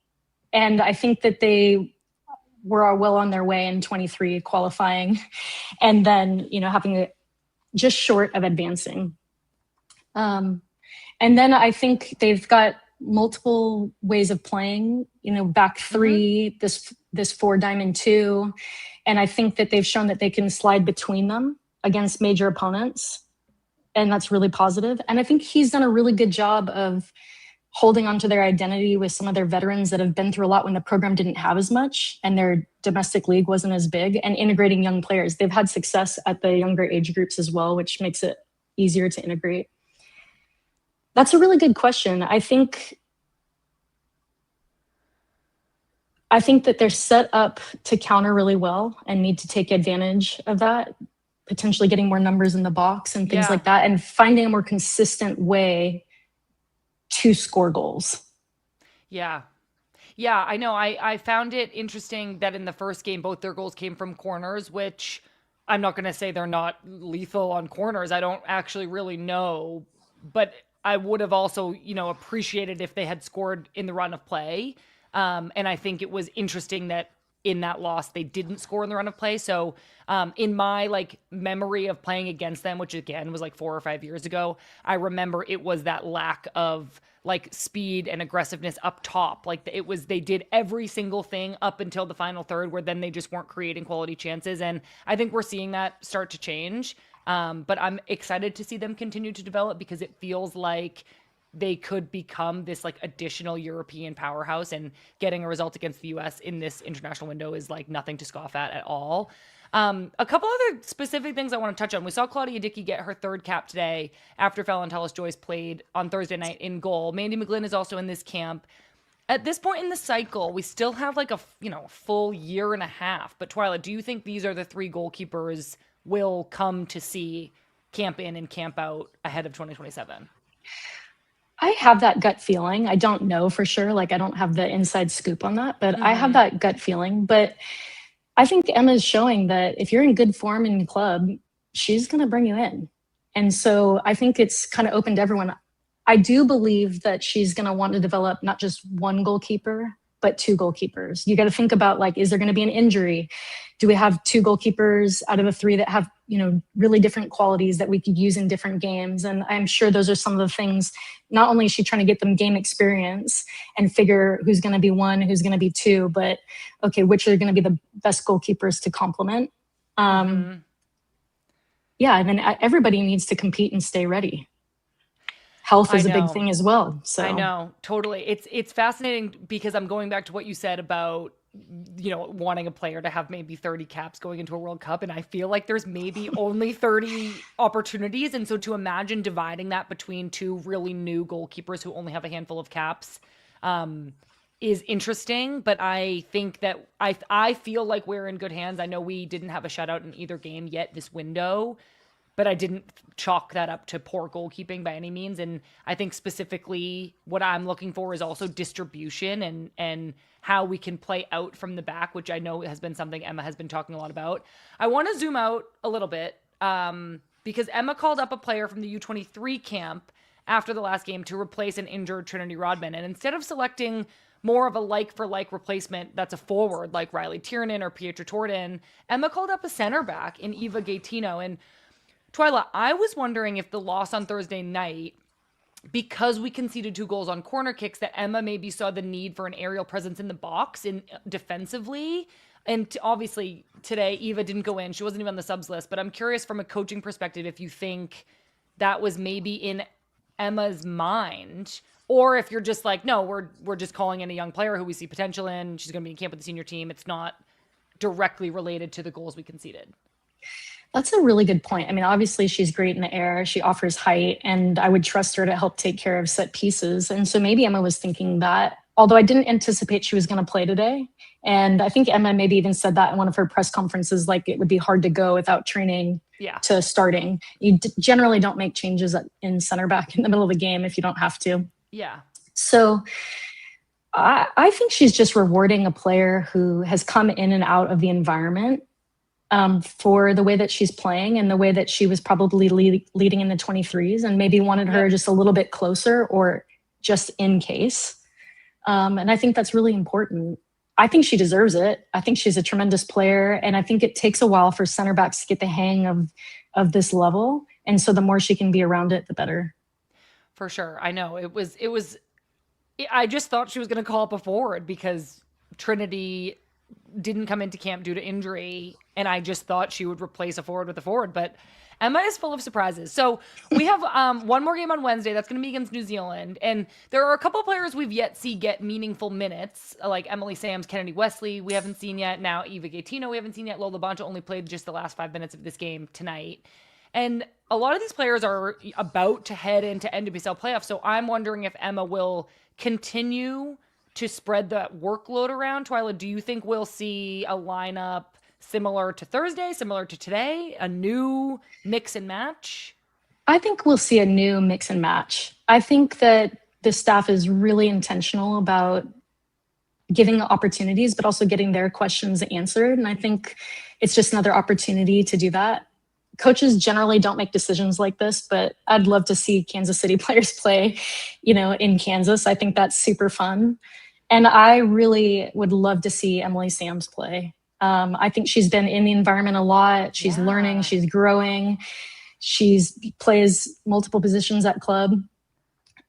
And I think that they were well on their way in 23 qualifying, and then, having it just short of advancing. And then I think they've got multiple ways of playing, back 3, this 4-diamond-2. And I think that they've shown that they can slide between them against major opponents. And that's really positive. And I think he's done a really good job of holding on to their identity with some of their veterans that have been through a lot when the program didn't have as much and their domestic league wasn't as big, and integrating young players. They've had success at the younger age groups as well, which makes it easier to integrate. That's a really good question. I think that they're set up to counter really well and need to take advantage of that, potentially getting more numbers in the box and things like that, and finding a more consistent way to score goals. Yeah, I know. I found it interesting that in the first game, both their goals came from corners, which I'm not going to say they're not lethal on corners. I don't actually really know, but I would have also, appreciated if they had scored in the run of play. And I think it was interesting that in that loss, they didn't score in the run of play. So in my memory of playing against them, which again was 4 or 5 years ago, I remember it was that lack of speed and aggressiveness up top. They did every single thing up until the final third, where then they just weren't creating quality chances. And I think we're seeing that start to change. But I'm excited to see them continue to develop, because it feels like they could become this additional European powerhouse, and getting a result against the US in this international window is nothing to scoff at all. A couple other specific things I want to touch on. We saw Claudia Dickey get her 3rd cap today after Fallon Joyce played on Thursday night in goal. Mandy McGlynn is also in this camp. At this point in the cycle, we still have a full year and a half. But Twila, do you think these are the 3 goalkeepers will come to see camp in and camp out ahead of 2027? I have that gut feeling. I don't know for sure. Like, I don't have the inside scoop on that, but I have that gut feeling. But I think Emma is showing that if you're in good form in the club, she's going to bring you in. And so I think it's kind of open to everyone. I do believe that she's going to want to develop not just one goalkeeper, but two goalkeepers. You got to think about, like, is there going to be an injury? Do we have two goalkeepers out of the three that have, really different qualities that we could use in different games? And I'm sure those are some of the things. Not only is she trying to get them game experience and figure who's going to be one, who's going to be two, but okay, which are going to be the best goalkeepers to complement. Yeah, and then everybody needs to compete and stay ready. Health is a big thing as well. So I know, totally. It's fascinating because I'm going back to what you said about, wanting a player to have maybe 30 caps going into a World Cup. And I feel like there's maybe only 30 opportunities. And so to imagine dividing that between two really new goalkeepers who only have a handful of caps is interesting. But I think that I feel like we're in good hands. I know we didn't have a shutout in either game yet this window, but I didn't chalk that up to poor goalkeeping by any means. And I think specifically what I'm looking for is also distribution and how we can play out from the back, which I know has been something Emma has been talking a lot about. I want to zoom out a little bit because Emma called up a player from the U23 camp after the last game to replace an injured Trinity Rodman. And instead of selecting more of a like-for-like replacement that's a forward like Riley Tiernan or Pietra Torden, Emma called up a center back in Eva Gaetino. And Twila, I was wondering if the loss on Thursday night, because we conceded 2 goals on corner kicks, that Emma maybe saw the need for an aerial presence in the box defensively. And obviously today, Eva didn't go in. She wasn't even on the subs list. But I'm curious from a coaching perspective if you think that was maybe in Emma's mind, or if you're just like, no, we're just calling in a young player who we see potential in. She's going to be in camp with the senior team. It's not directly related to the goals we conceded. That's a really good point. I mean, obviously she's great in the air. She offers height, and I would trust her to help take care of set pieces. And so maybe Emma was thinking that, although I didn't anticipate she was going to play today. And I think Emma maybe even said that in one of her press conferences, like it would be hard to go without training to starting. You generally don't make changes in center back in the middle of the game if you don't have to. Yeah. So I think she's just rewarding a player who has come in and out of the environment for the way that she's playing and the way that she was probably leading in the 23s, and maybe wanted her just a little bit closer or just in case. And I think that's really important. I think she deserves it. I think she's a tremendous player. And I think it takes a while for center backs to get the hang of this level. And so the more she can be around it, the better. For sure. I know I just thought she was going to call up a forward because Trinity didn't come into camp due to injury, and I just thought she would replace a forward with a forward. But Emma is full of surprises. So we have one more game on Wednesday. That's going to be against New Zealand, and there are a couple players we've yet see get meaningful minutes, like Emily Sams, Kennedy Wesley we haven't seen yet. Now Eva Gaetino we haven't seen yet. Lola Bonta only played just the last 5 minutes of this game tonight. And a lot of these players are about to head into NWSL playoffs. So I'm wondering if Emma will continue to spread that workload around. Twila, do you think we'll see a lineup similar to Thursday, similar to today, a new mix and match? I think we'll see a new mix and match. I think that the staff is really intentional about giving opportunities, but also getting their questions answered. And I think it's just another opportunity to do that. Coaches generally don't make decisions like this, but I'd love to see Kansas City players play, in Kansas. I think that's super fun. And I really would love to see Emily Sams play. I think she's been in the environment a lot. She's learning, she's growing. She plays multiple positions at club.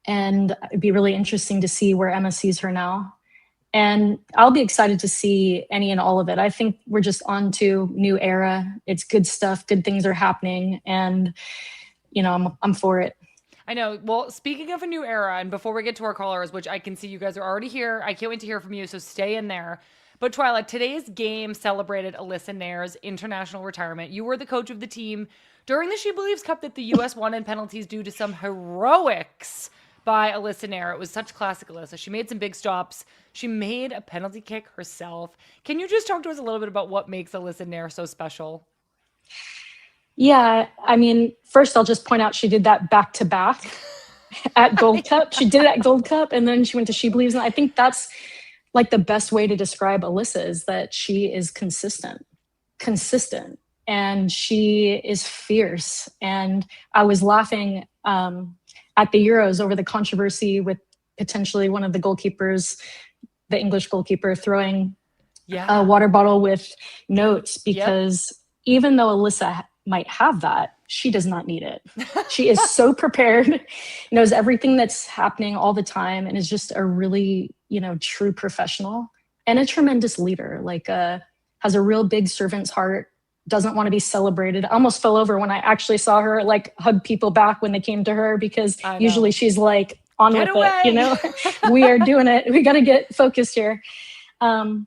And it'd be really interesting to see where Emma sees her now. And I'll be excited to see any and all of it. I think we're just on to new era. It's good stuff. Good things are happening. And, I'm for it. I know. Well, speaking of a new era, and before we get to our callers, which I can see you guys are already here, I can't wait to hear from you, so stay in there. But Twila, today's game celebrated Alyssa Naeher's international retirement. You were the coach of the team during the She Believes Cup that the U.S. won in penalties due to some heroics by Alyssa Naeher. It was such classic Alyssa. She made some big stops. She made a penalty kick herself. Can you just talk to us a little bit about what makes Alyssa Naeher so special? Yeah, I mean, first I'll just point out she did that back to back. at Gold Cup. She did it at Gold Cup, and then she went to She Believes. And I think that's like the best way to describe Alyssa, is that she is consistent, and she is fierce. And I was laughing at the Euros over the controversy with potentially one of the goalkeepers, the English goalkeeper, throwing a water bottle with notes, because even though Alyssa might have that, she does not need it. She is so prepared, knows everything that's happening all the time, and is just a really, true professional and a tremendous leader. Like, has a real big servant's heart, doesn't want to be celebrated. I almost fell over when I actually saw her like hug people back when they came to her, because usually she's like on Get with away. it, we are doing it. We got to get focused here. But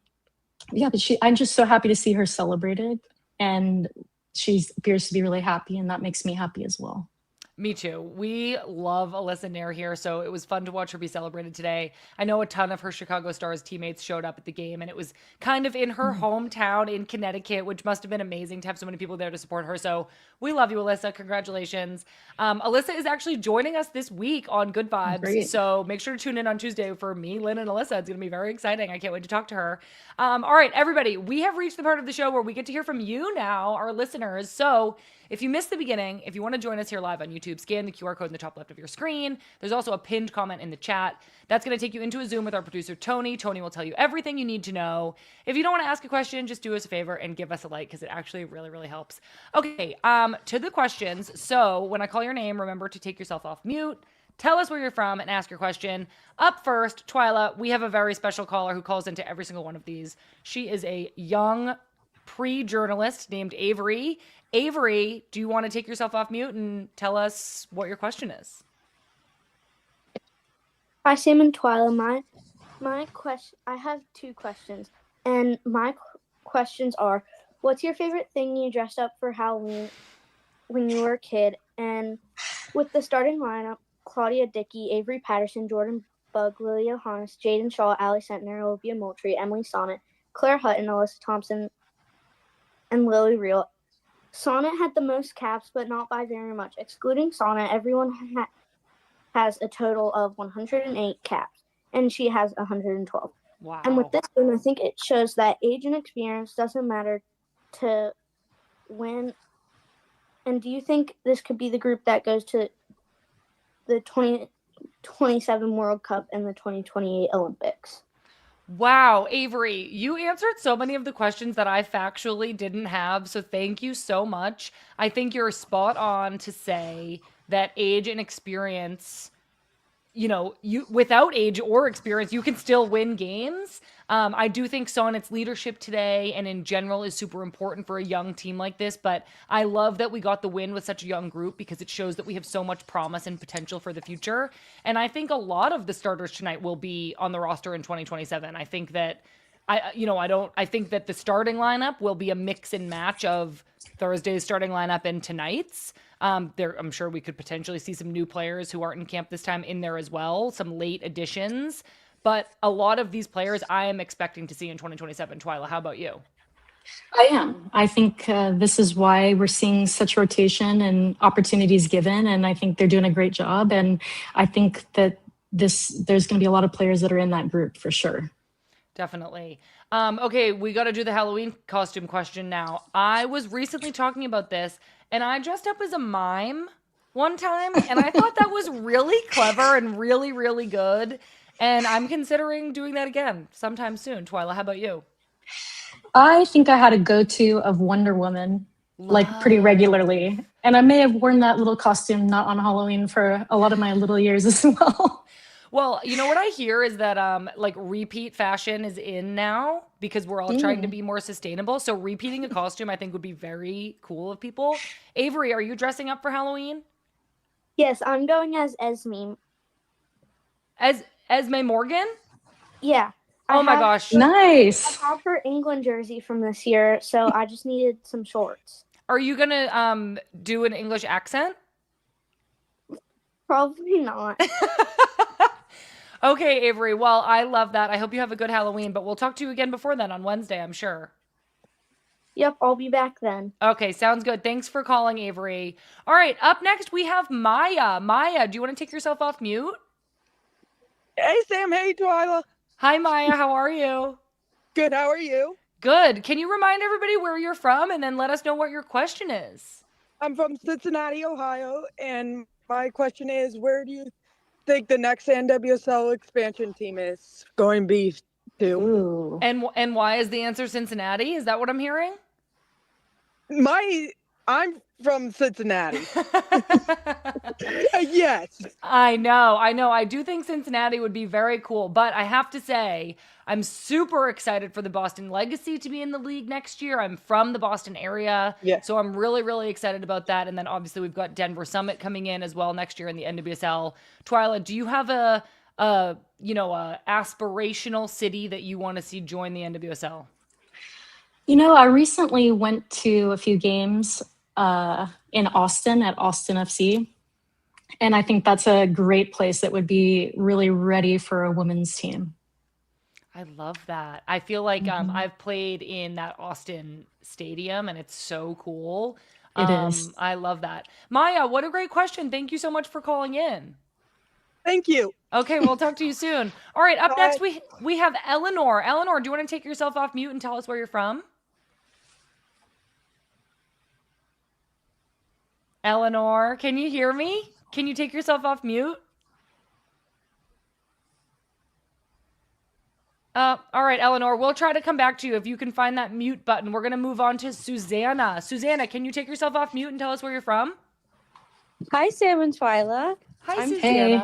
I'm just so happy to see her celebrated, and she appears to be really happy, and that makes me happy as well. Me too. We love Alyssa Naeher here, so it was fun to watch her be celebrated today. I know a ton of her Chicago Stars teammates showed up at the game, and it was kind of in her hometown in Connecticut, which must have been amazing to have so many people there to support her. So we love you, Alyssa. Congratulations. Alyssa is actually joining us this week on Good Vibes, Great. So make sure to tune in on Tuesday for me, Lynn, and Alyssa. It's going to be very exciting. I can't wait to talk to her. All right, everybody, we have reached the part of the show where we get to hear from you now, our listeners. So if you missed the beginning, if you want to join us here live on YouTube, scan the QR code in the top left of your screen. There's also a pinned comment in the chat. That's going to take you into a Zoom with our producer, Tony. Tony will tell you everything you need to know. If you don't want to ask a question, just do us a favor and give us a like, because it actually really, really helps. Okay, to the questions. So when I call your name, remember to take yourself off mute. Tell us where you're from and ask your question. Up first, Twila, we have a very special caller who calls into every single one of these. She is a young pre-journalist named Avery. Avery, do you want to take yourself off mute and tell us what your question is? Hi, Sam and Twila. My question. I have two questions, and my questions are: what's your favorite thing you dressed up for Halloween when you were a kid? And with the starting lineup, Claudia Dickey, Avery Patterson, Jordan Bugg, Lily Johannes, Jaden Shaw, Alyssa Naeher, Olivia Moultrie, Emily Sonnet, Claire Hutton, Alyssa Thompson, and Lily Reel. Sonnet had the most caps, but not by very much. Excluding Sonnet, everyone has a total of 108 caps, and she has 112. Wow. And with this game, I think it shows that age and experience doesn't matter to win. And do you think this could be the group that goes to the 2027 World Cup and the 2028 Olympics? Wow, Avery, you answered so many of the questions that I factually didn't have, so thank you so much. I think you're spot on to say that age and experience, you without age or experience, you can still win games. I do think Sonnet's leadership today and in general is super important for a young team like this, but I love that we got the win with such a young group, because it shows that we have so much promise and potential for the future. And I think a lot of the starters tonight will be on the roster in 2027. I think that I think that the starting lineup will be a mix and match of Thursday's starting lineup and tonight's. I'm sure we could potentially see some new players who aren't in camp this time in there as well, some late additions. But a lot of these players I am expecting to see in 2027. Twila, how about you? I am. I think this is why we're seeing such rotation and opportunities given, and I think they're doing a great job. And I think that there's going to be a lot of players that are in that group for sure. Definitely. Okay, we got to do the Halloween costume question now. I was recently talking about this, and I dressed up as a mime one time, and I thought that was really clever and really, really good. And I'm considering doing that again sometime soon. Twila, how about you? I think I had a go-to of Wonder Woman, like pretty regularly. And I may have worn that little costume not on Halloween for a lot of my little years as well. Well, you know what I hear is that like repeat fashion is in now, because we're all trying to be more sustainable. So repeating a costume, I think, would be very cool of people. Avery, are you dressing up for Halloween? Yes, I'm going as Esme. As Esme Morgan? Yeah. Oh my gosh. Nice. I have her England jersey from this year, so I just needed some shorts. Are you going to do an English accent? Probably not. Okay, Avery. Well, I love that. I hope you have a good Halloween, but we'll talk to you again before then on Wednesday, I'm sure. Yep, I'll be back then. Okay, sounds good. Thanks for calling, Avery. All right, up next we have Maya. Maya, do you want to take yourself off mute? Hey, Sam. Hey, Twila. Hi, Maya. How are you? Good. How are you? Good. Can you remind everybody where you're from and then let us know what your question is? I'm from Cincinnati, Ohio, and my question is, where do you think the next NWSL expansion team is going to be to? Ooh. And why is the answer Cincinnati? Is that what I'm hearing? I'm from Cincinnati. Yes. I know. I do think Cincinnati would be very cool, but I have to say, I'm super excited for the Boston Legacy to be in the league next year. I'm from the Boston area, so I'm really, really excited about that. And then obviously we've got Denver Summit coming in as well next year in the NWSL. Twila, do you have a aspirational city that you want to see join the NWSL? I recently went to a few games in Austin at Austin FC. And I think that's a great place that would be really ready for a women's team. I love that. I feel like I've played in that Austin stadium and it's so cool. It is. I love that. Maya, what a great question. Thank you so much for calling in. Thank you. Okay, we'll talk to you soon. All right, up next we have Eleanor. Eleanor, do you want to take yourself off mute and tell us where you're from? Eleanor, can you hear me? Can you take yourself off mute? All right, Eleanor, we'll try to come back to you if you can find that mute button. We're going to move on to Susanna. Susanna, can you take yourself off mute and tell us where you're from? Hi, Sam and Twila. Hi, Susanna. Hey.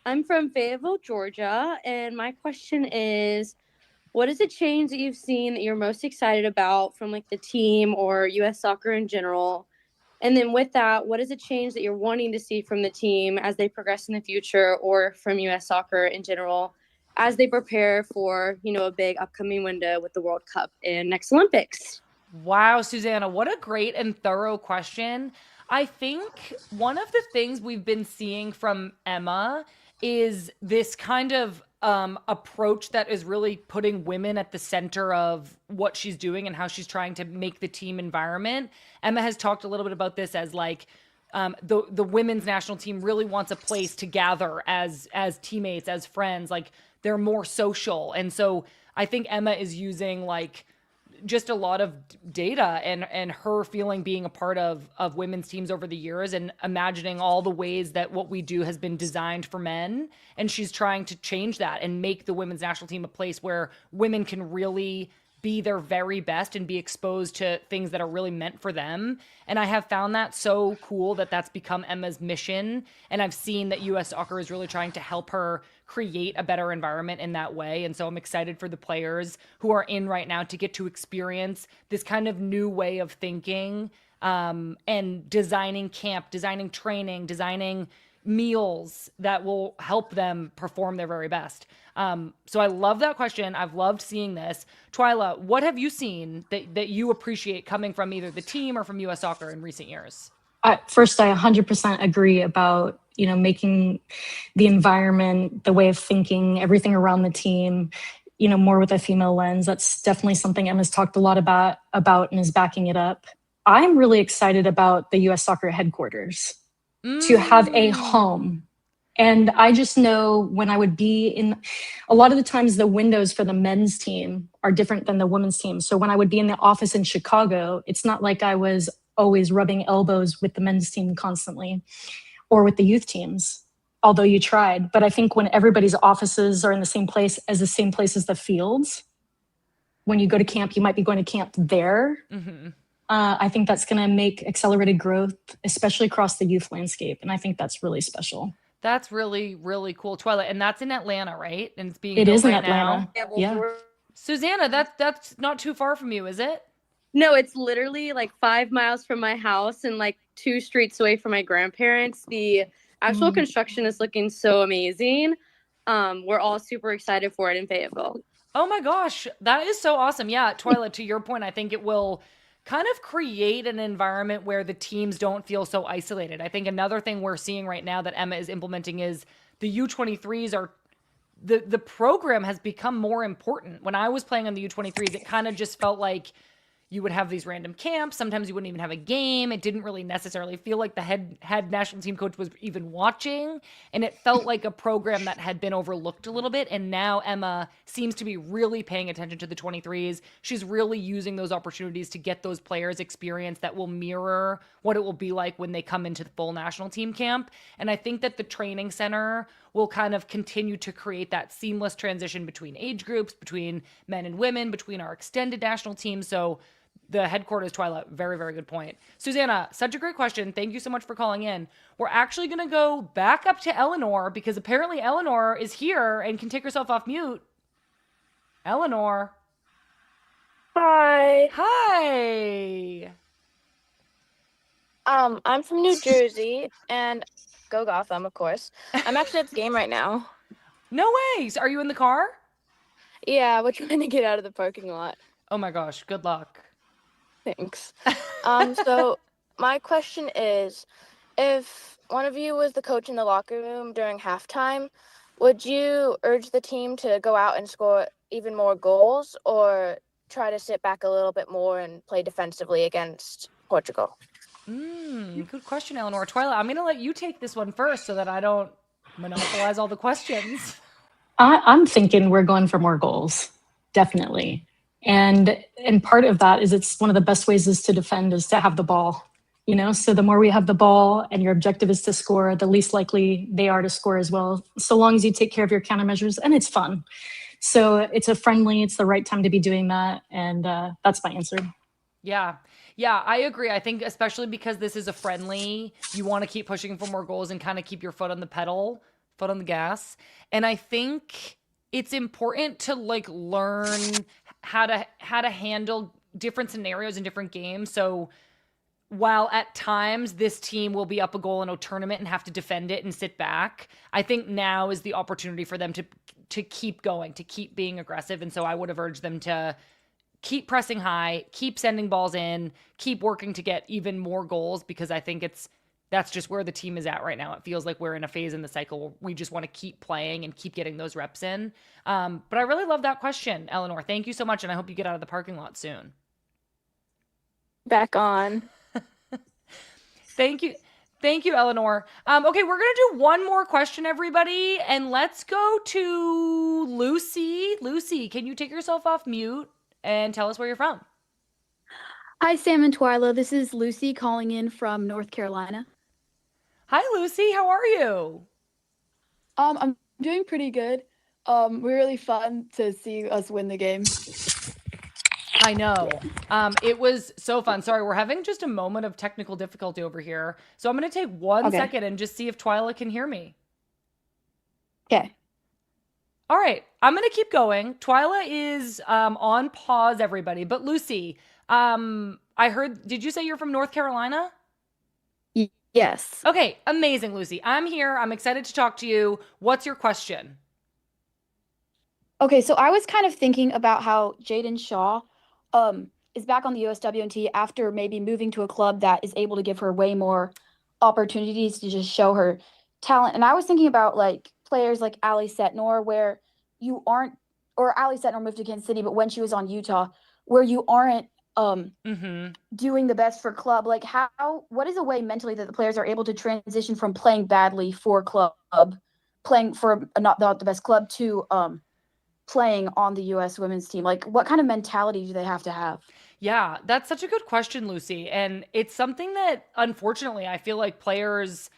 I'm from Fayetteville, Georgia, and my question is, what is a change that you've seen that you're most excited about from like the team or U.S. soccer in general? And then with that, what is a change that you're wanting to see from the team as they progress in the future or from U.S. soccer in general as they prepare for, a big upcoming window with the World Cup and next Olympics? Wow, Susanna, what a great and thorough question. I think one of the things we've been seeing from Emma is this kind of approach that is really putting women at the center of what she's doing and how she's trying to make the team environment. Emma has talked a little bit about this as like the women's national team really wants a place to gather as teammates, as friends, like they're more social. And so I think Emma is using like just a lot of data and her feeling being a part of women's teams over the years and imagining all the ways that what we do has been designed for men. And she's trying to change that and make the women's national team a place where women can really be their very best and be exposed to things that are really meant for them. And I have found that so cool that that's become Emma's mission. And I've seen that US Soccer is really trying to help her create a better environment in that way. And so I'm excited for the players who are in right now to get to experience this kind of new way of thinking and designing camp, designing training, designing meals that will help them perform their very best. So I love that question. I've loved seeing this. Twila, what have you seen that you appreciate coming from either the team or from US Soccer in recent years? First, I 100% agree about, making the environment, the way of thinking, everything around the team, more with a female lens. That's definitely something Emma's talked a lot about and is backing it up. I'm really excited about the US Soccer headquarters to have a home. And I just know when I would be in, a lot of the times the windows for the men's team are different than the women's team. So when I would be in the office in Chicago, it's not like I was always rubbing elbows with the men's team constantly or with the youth teams, although you tried. But I think when everybody's offices are in the same place as the fields, when you go to camp, you might be going to camp there. Mm-hmm. I think that's going to make accelerated growth, especially across the youth landscape. And I think that's really special. That's really, really cool. Twila, and that's in Atlanta, right? And it's being It built is in right Atlanta. now. Yeah. Susanna, that's not too far from you, is it? No, it's literally like 5 miles from my house and like 2 streets away from my grandparents. The actual construction is looking so amazing. We're all super excited for it in Fayetteville. Oh my gosh, that is so awesome. Yeah, Twila, to your point, I think it will kind of create an environment where the teams don't feel so isolated. I think another thing we're seeing right now that Emma is implementing is the U23s are the program has become more important. When I was playing on the U23s, it kind of just felt like you would have these random camps. Sometimes you wouldn't even have a game. It didn't really necessarily feel like the head national team coach was even watching. And it felt like a program that had been overlooked a little bit. And now Emma seems to be really paying attention to the 23s. She's really using those opportunities to get those players experience that will mirror what it will be like when they come into the full national team camp. And I think that the training center will kind of continue to create that seamless transition between age groups, between men and women, between our extended national team. So the headquarters, Twila, very, very good point. Susanna, such a great question. Thank you so much for calling in. We're actually going to go back up to Eleanor because apparently Eleanor is here and can take herself off mute. Eleanor. Hi. Hi. I'm from New Jersey, and go Gotham, of course. I'm actually at the game right now. No way. So are you in the car? Yeah, we're trying to get out of the parking lot. Oh my gosh. Good luck. Thanks. So my question is, if one of you was the coach in the locker room during halftime, would you urge the team to go out and score even more goals or try to sit back a little bit more and play defensively against Portugal? Good question, Eleanor. Twila, I'm going to let you take this one first so that I don't monopolize all the questions. I'm thinking we're going for more goals, definitely. And part of that is it's one of the best ways is to defend is to have the ball, you know? So the more we have the ball and your objective is to score, the least likely they are to score as well, so long as you take care of your countermeasures and it's fun. So it's the right time to be doing that. And that's my answer. Yeah, I agree. I think especially because this is a friendly, you want to keep pushing for more goals and kind of keep your foot on the gas. And I think it's important to like learn how to handle different scenarios in different games. So while at times this team will be up a goal in a tournament and have to defend it and sit back, I think now is the opportunity for them to keep going, to keep being aggressive. And so I would have urged them to keep pressing high, keep sending balls in, keep working to get even more goals, because I think that's just where the team is at right now. It feels like we're in a phase in the cycle where we just want to keep playing and keep getting those reps in. But I really love that question, Eleanor. Thank you so much, and I hope you get out of the parking lot soon. Back on. Thank you, Eleanor. Okay, we're going to do one more question, everybody, and let's go to Lucy. Lucy, can you take yourself off mute and tell us where you're from? Hi, Sam and Twila. This is Lucy calling in from North Carolina. Hi, Lucy. How are you? I'm doing pretty good. We're really fun to see us win the game. I know. It was so fun. Sorry, we're having just a moment of technical difficulty over here. So I'm going to take one second and just see if Twila can hear me. Okay. All right. I'm going to keep going. Twila is on pause, everybody. But Lucy, I heard, did you say you're from North Carolina? Yes. Okay. Amazing, Lucy. I'm here. I'm excited to talk to you. What's your question? Okay, so I was kind of thinking about how Jaden Shaw is back on the USWNT after maybe moving to a club that is able to give her way more opportunities to just show her talent. And I was thinking about like players like Alyssa Naeher, where you aren't, or Alyssa Naeher moved to Kansas City, but when she was on Utah, where you aren't doing the best for club. Like what is a way mentally that the players are able to transition from playing badly for club, playing for not the best club, to playing on the U.S. women's team? Like, what kind of mentality do they have to have? Yeah, that's such a good question, Lucy. And it's something that, unfortunately, I feel like players,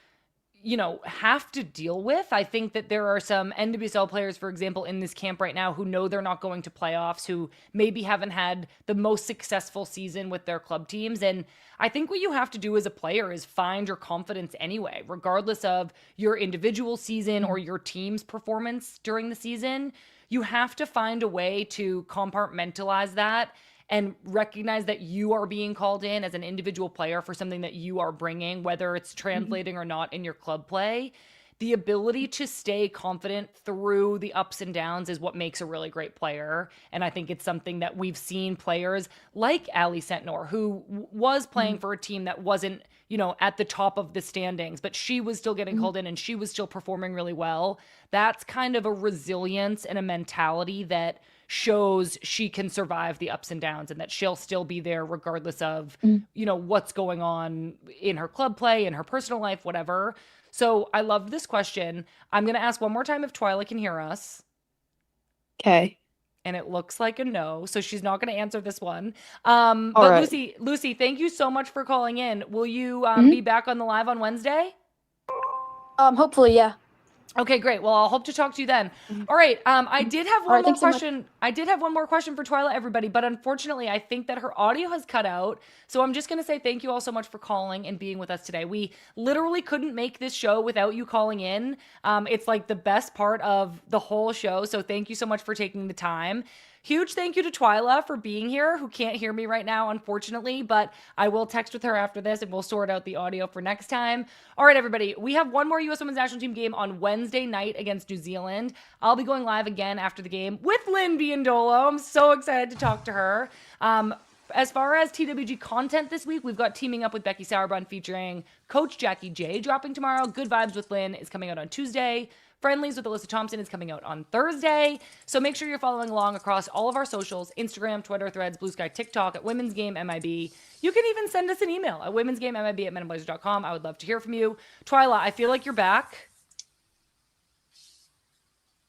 have to deal with. I think that there are some NWSL players, for example, in this camp right now who know they're not going to playoffs, who maybe haven't had the most successful season with their club teams. And I think what you have to do as a player is find your confidence anyway, regardless of your individual season or your team's performance during the season. You have to find a way to compartmentalize that and recognize that you are being called in as an individual player for something that you are bringing, whether it's translating or not in your club play. The ability to stay confident through the ups and downs is what makes a really great player. And I think it's something that we've seen players like Alyssa Naeher, who was playing for a team that wasn't, at the top of the standings, but she was still getting called in and she was still performing really well. That's kind of a resilience and a mentality that shows she can survive the ups and downs and that she'll still be there regardless of, you know, what's going on in her club play, in her personal life, whatever. So I love this question. I'm going to ask one more time if Twila can hear us. Okay. And it looks like a no, so she's not going to answer this one. All But right. Lucy, thank you so much for calling in. Will you be back on the live on Wednesday? Hopefully, yeah. Okay, great. Well, I'll hope to talk to you then. All right. I did have one right, more thanks so much. question. I did have one more question for Twila, everybody, but unfortunately, I think that her audio has cut out. So I'm just going to say thank you all so much for calling and being with us today. We literally couldn't make this show without you calling in. It's like the best part of the whole show. So thank you so much for taking the time. Huge thank you to Twila for being here, who can't hear me right now, unfortunately, but I will text with her after this and we'll sort out the audio for next time. All right, everybody, we have one more U.S. Women's National Team game on Wednesday night against New Zealand. I'll be going live again after the game with Lynn Biondolo. I'm so excited to talk to her. As far as TWG content this week, we've got Teaming Up with Becky Sauerbrunn featuring Coach Jackie J dropping tomorrow. Good Vibes with Lynn is coming out on Tuesday. Friendlies with Alyssa Thompson is coming out on Thursday. So make sure you're following along across all of our socials, Instagram, Twitter, Threads, Blue Sky, TikTok at Women's Game MIB. You can even send us an email at womensgamemib@menandblazers.com. I would love to hear from you. Twila, I feel like you're back.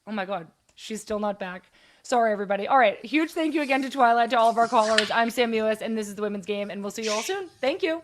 Oh my God, she's still not back. Sorry, everybody. All right, huge thank you again to Twila, to all of our callers. I'm Sam Mewis, and this is the Women's Game, and we'll see you all soon. Thank you.